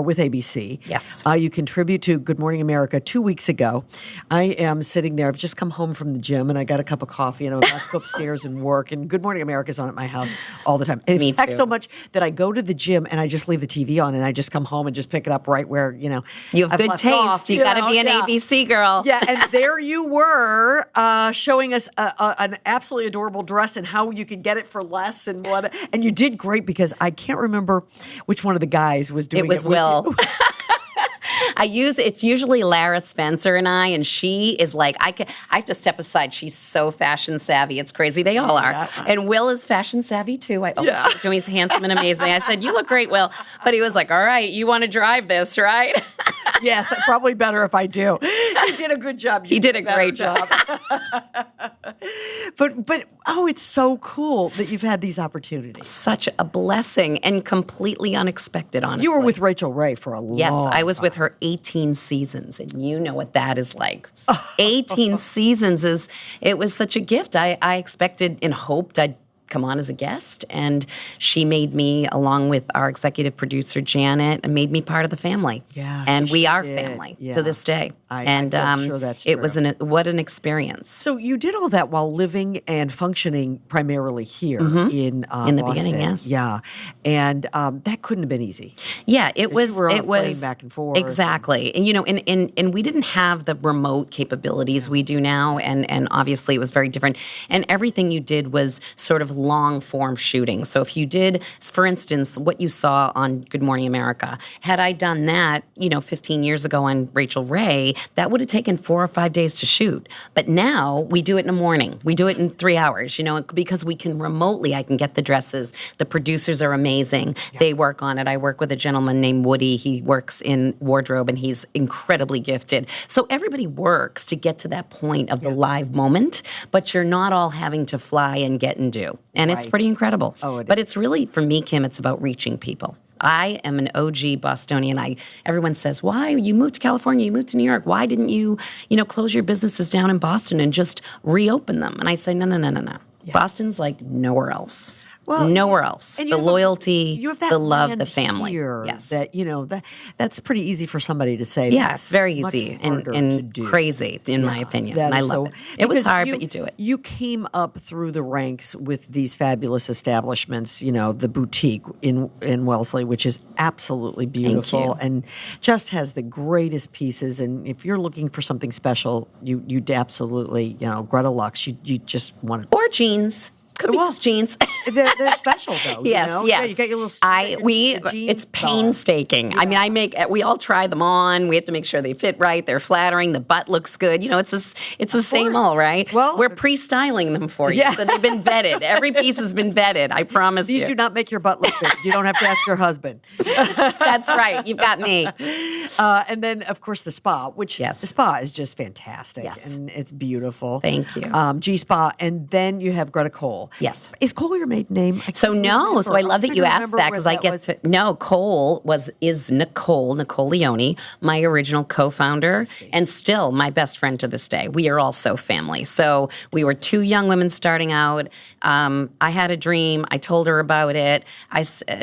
with ABC. Yes. You contribute to Good Morning America 2 weeks ago. I am sitting there. I've just come home from the gym and I got a cup of coffee and I'm about to go upstairs and work. And Good Morning America is on at my house all the time. And Me in fact, too. so much that I go to the gym and I just leave the TV on and I just come home and just pick it up right where, You have I've good left taste. off, You got to be an yeah. ABC girl. Yeah, and there you were showing us an absolutely adorable dress and how you could get it for less and what. And you did great because I can't remember which one of the guys was doing it. It was with Will. you. It's usually Lara Spencer and I, and she is like, I have to step aside. She's so fashion savvy. It's crazy. They all are. Yeah. And Will is fashion savvy too. I always Yeah. give it to him. He's handsome and amazing. I said, you look great, Will. But he was like, all right, you want to drive this, right? Yes, probably better if I do. He did a good job. You He did a better great job. But it's so cool that you've had these opportunities. Such a blessing and completely unexpected, honestly. You were with Rachel Ray for a long Yes, I was time. with her 18 seasons, and you know what that is like. 18 seasons it was such a gift. I expected and hoped I'd come on as a guest, and she made me, along with our executive producer Janet, and made me part of the family. Yeah, and we she are did. family Yeah. to this day. I feel sure that's it was true. what an experience. So you did all that while living and functioning primarily here in In the Boston. beginning, yes. Yeah, and that couldn't have been easy. Yeah, it was. you were on a It plane was back and forth. exactly, and and we didn't have the remote capabilities we do now, and obviously it was very different. And everything you did was sort of long form shooting. So if you did, for instance, what you saw on Good Morning America, had I done that, 15 years ago on Rachel Ray, that would have taken 4 or 5 days to shoot. But now we do it in the morning. We do it in 3 hours, because we can remotely. I can get the dresses. The producers are amazing. Yeah. They work on it. I work with a gentleman named Woody. He works in wardrobe and he's incredibly gifted. So everybody works to get to that point of the live moment, but you're not all having to fly and get and do. And it's pretty incredible. Oh, but it's really, for me, Kim, it's about reaching people. I am an OG Bostonian. Everyone says, why? You moved to California, you moved to New York. Why didn't you, close your businesses down in Boston and just reopen them? And I say, no. Yeah. Boston's like nowhere else. Well, nowhere else. and The you have loyalty, you have that the love, land the family. Here yes. That's pretty easy for somebody to say. Yeah, That's it's very much easy harder to and do. crazy, in my opinion. That And I is love so- it. It was because hard, but you do it. You came up through the ranks with these fabulous establishments, the boutique in Wellesley, which is absolutely beautiful you. and just has the greatest pieces. And if you're looking for something special, you'd absolutely, Gretta Lux, you just want to. Or jeans. Could be just jeans. They're special though. Yes, yes. yes. Yeah, you got your little. It's painstaking. I mean, we all try them on. We have to make sure they fit right. They're flattering. The butt looks good. It's the same old, right? Well, we're pre-styling them for you, Yeah. so they've been vetted. Every piece has been vetted. I promise These you. do not make your butt look big. You don't have to ask your husband. That's right. You've got me. And then, of course, the spa, which Yes. the spa is just fantastic. Yes. And it's beautiful. Thank you. G Spa. And then you have Gretta Cole. Yes. Is Cole your maiden name? So no, so I love that you asked that because I get was. to no. Cole is Nicole Leone, my original co-founder, and still my best friend to this day. We are also family. So we were two young women starting out. I had a dream. I told her about it.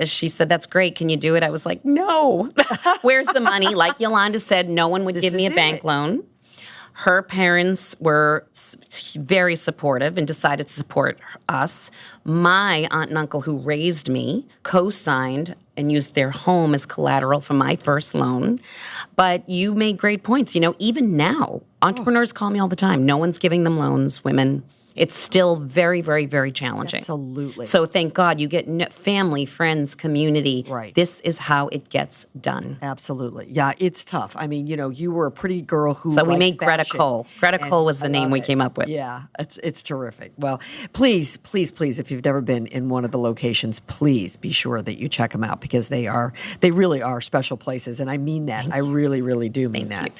She said, "That's great. Can you do it?" I was like, "No. Where's the money?" Like Yolanda said, no one would give me a bank loan. Her parents were very supportive and decided to support us. My aunt and uncle who raised me co-signed and used their home as collateral for my first loan. But you made great points. Even now, entrepreneurs call me all the time. No one's giving them loans, women. It's still very, very, very challenging. Absolutely. So thank God you get family, friends, community. Right. This is how it gets done. Absolutely. Yeah, it's tough. I mean, you were a pretty girl who So we liked made Gretta fashion. Cole. Gretta And Cole was the I name love we it. came up with. Yeah, it's terrific. Well, please, if you've never been in one of the locations, please be sure that you check them out because they really are special places. And I mean that. I really, really do mean that.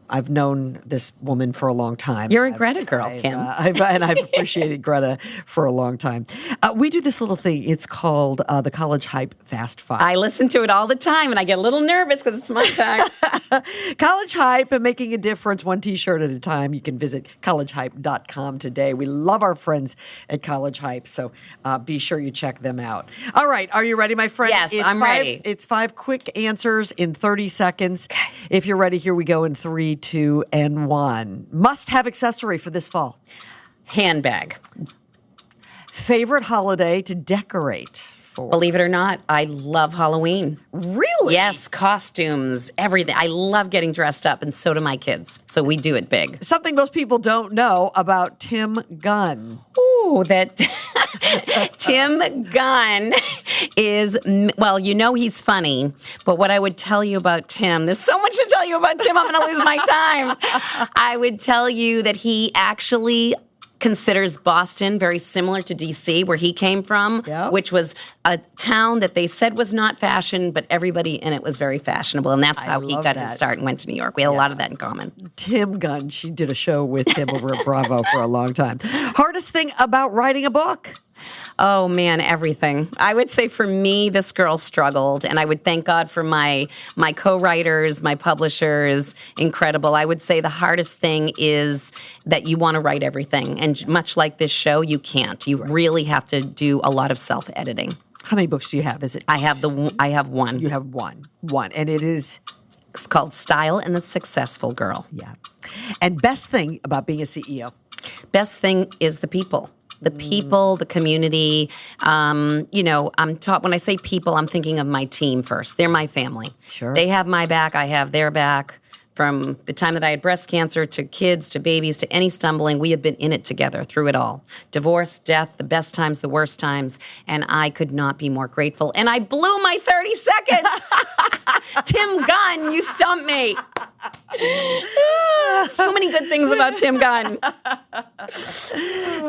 I've known this woman for a long time. You're a Gretta girl, I've, Kim. And I've appreciated Gretta for a long time. We do this little thing. It's called the College Hype Fast Five. I listen to it all the time, and I get a little nervous because it's my time. College Hype and making a difference one T-shirt at a time. You can visit collegehype.com today. We love our friends at College Hype, so be sure you check them out. All right, are you ready, my friend? Yes, I'm ready. It's 5 quick answers in 30 seconds. If you're ready, here we go in 3, 2, and 1. Must-have accessory for this fall. Handbag. Favorite holiday to decorate for? Believe it or not, I love Halloween. Really? Yes, costumes, everything. I love getting dressed up, and so do my kids. So we do it big. Something most people don't know about Tim Gunn. Ooh, that Tim Gunn is, well, you know he's funny, but what I would tell you about Tim, there's so much to tell you about Tim, I'm going to lose my time. I would tell you that he actually considers Boston very similar to D.C., where he came from, which was a town that they said was not fashion, but everybody in it was very fashionable, and that's how he got his start and went to New York. We had a lot of that in common. Tim Gunn, she did a show with him over at Bravo for a long time. Hardest thing about writing a book? Oh, man, everything. I would say for me, this girl struggled, and I would thank God for my co-writers, my publishers, incredible. I would say the hardest thing is that you want to write everything, and much like this show, you can't. You really have to do a lot of self-editing. How many books do you have? Is it? I have one. You have one, and it is? It's called Style and the Successful Girl. Yeah. And best thing about being a CEO? Best thing is the people. The people, the community. You know, when I say people, I'm thinking of my team first. They're my family. Sure. They have my back. I have their back. From the time that I had breast cancer to kids to babies to any stumbling, we have been in it together through it all. Divorce, death, the best times, the worst times, and I could not be more grateful. And I blew my 30 seconds. Tim Gunn, you stumped me. So many good things about Tim Gunn.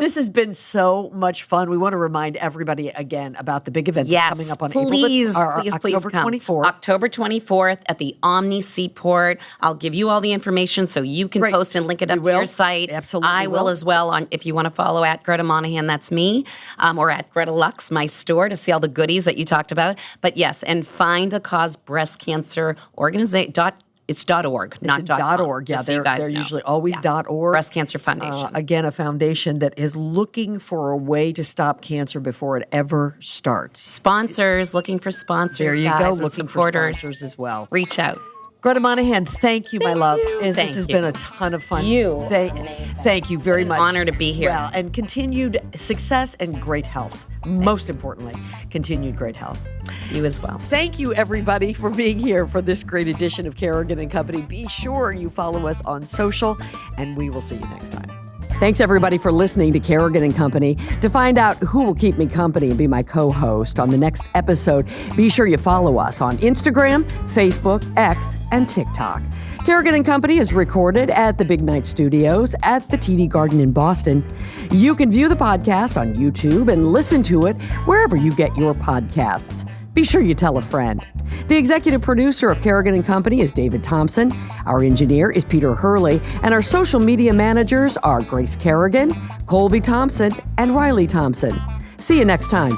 This has been so much fun. We want to remind everybody again about the big event that's coming up on October 24th. October 24th at the Omni Seaport. I'll give you all the information so you can post and link it up to your site. Absolutely. I will as well. If you want to follow at Gretta Monahan, that's me, or at Gretta Lux, my store, to see all the goodies that you talked about. But yes, and Find a Cause Breast Cancer Organization. It's .org, not .com. .org. Yeah, so they're usually always .org. Breast Cancer Foundation. Again, a foundation that is looking for a way to stop cancer before it ever starts. Sponsors, looking for sponsors. There you guys, go, and looking supporters. for sponsors as well. Reach out. Gretta Monahan, thank you, my love. Thank This has been a ton of fun. Thank you very much. Honor to be here. Well, and continued success and great health. Most importantly, continued great health. You as well. Thank you, everybody, for being here for this great edition of Kerrigan and Company. Be sure you follow us on social, and we will see you next time. Thanks, everybody, for listening to Kerrigan and Company. To find out who will keep me company and be my co-host on the next episode, be sure you follow us on Instagram, Facebook, X, and TikTok. Kerrigan and Company is recorded at the Big Night Studios at the TD Garden in Boston. You can view the podcast on YouTube and listen to it wherever you get your podcasts. Be sure you tell a friend. The executive producer of Kerrigan and Company is David Thompson. Our engineer is Peter Hurley, and our social media managers are Grace Kerrigan, Colby Thompson, and Riley Thompson. See you next time.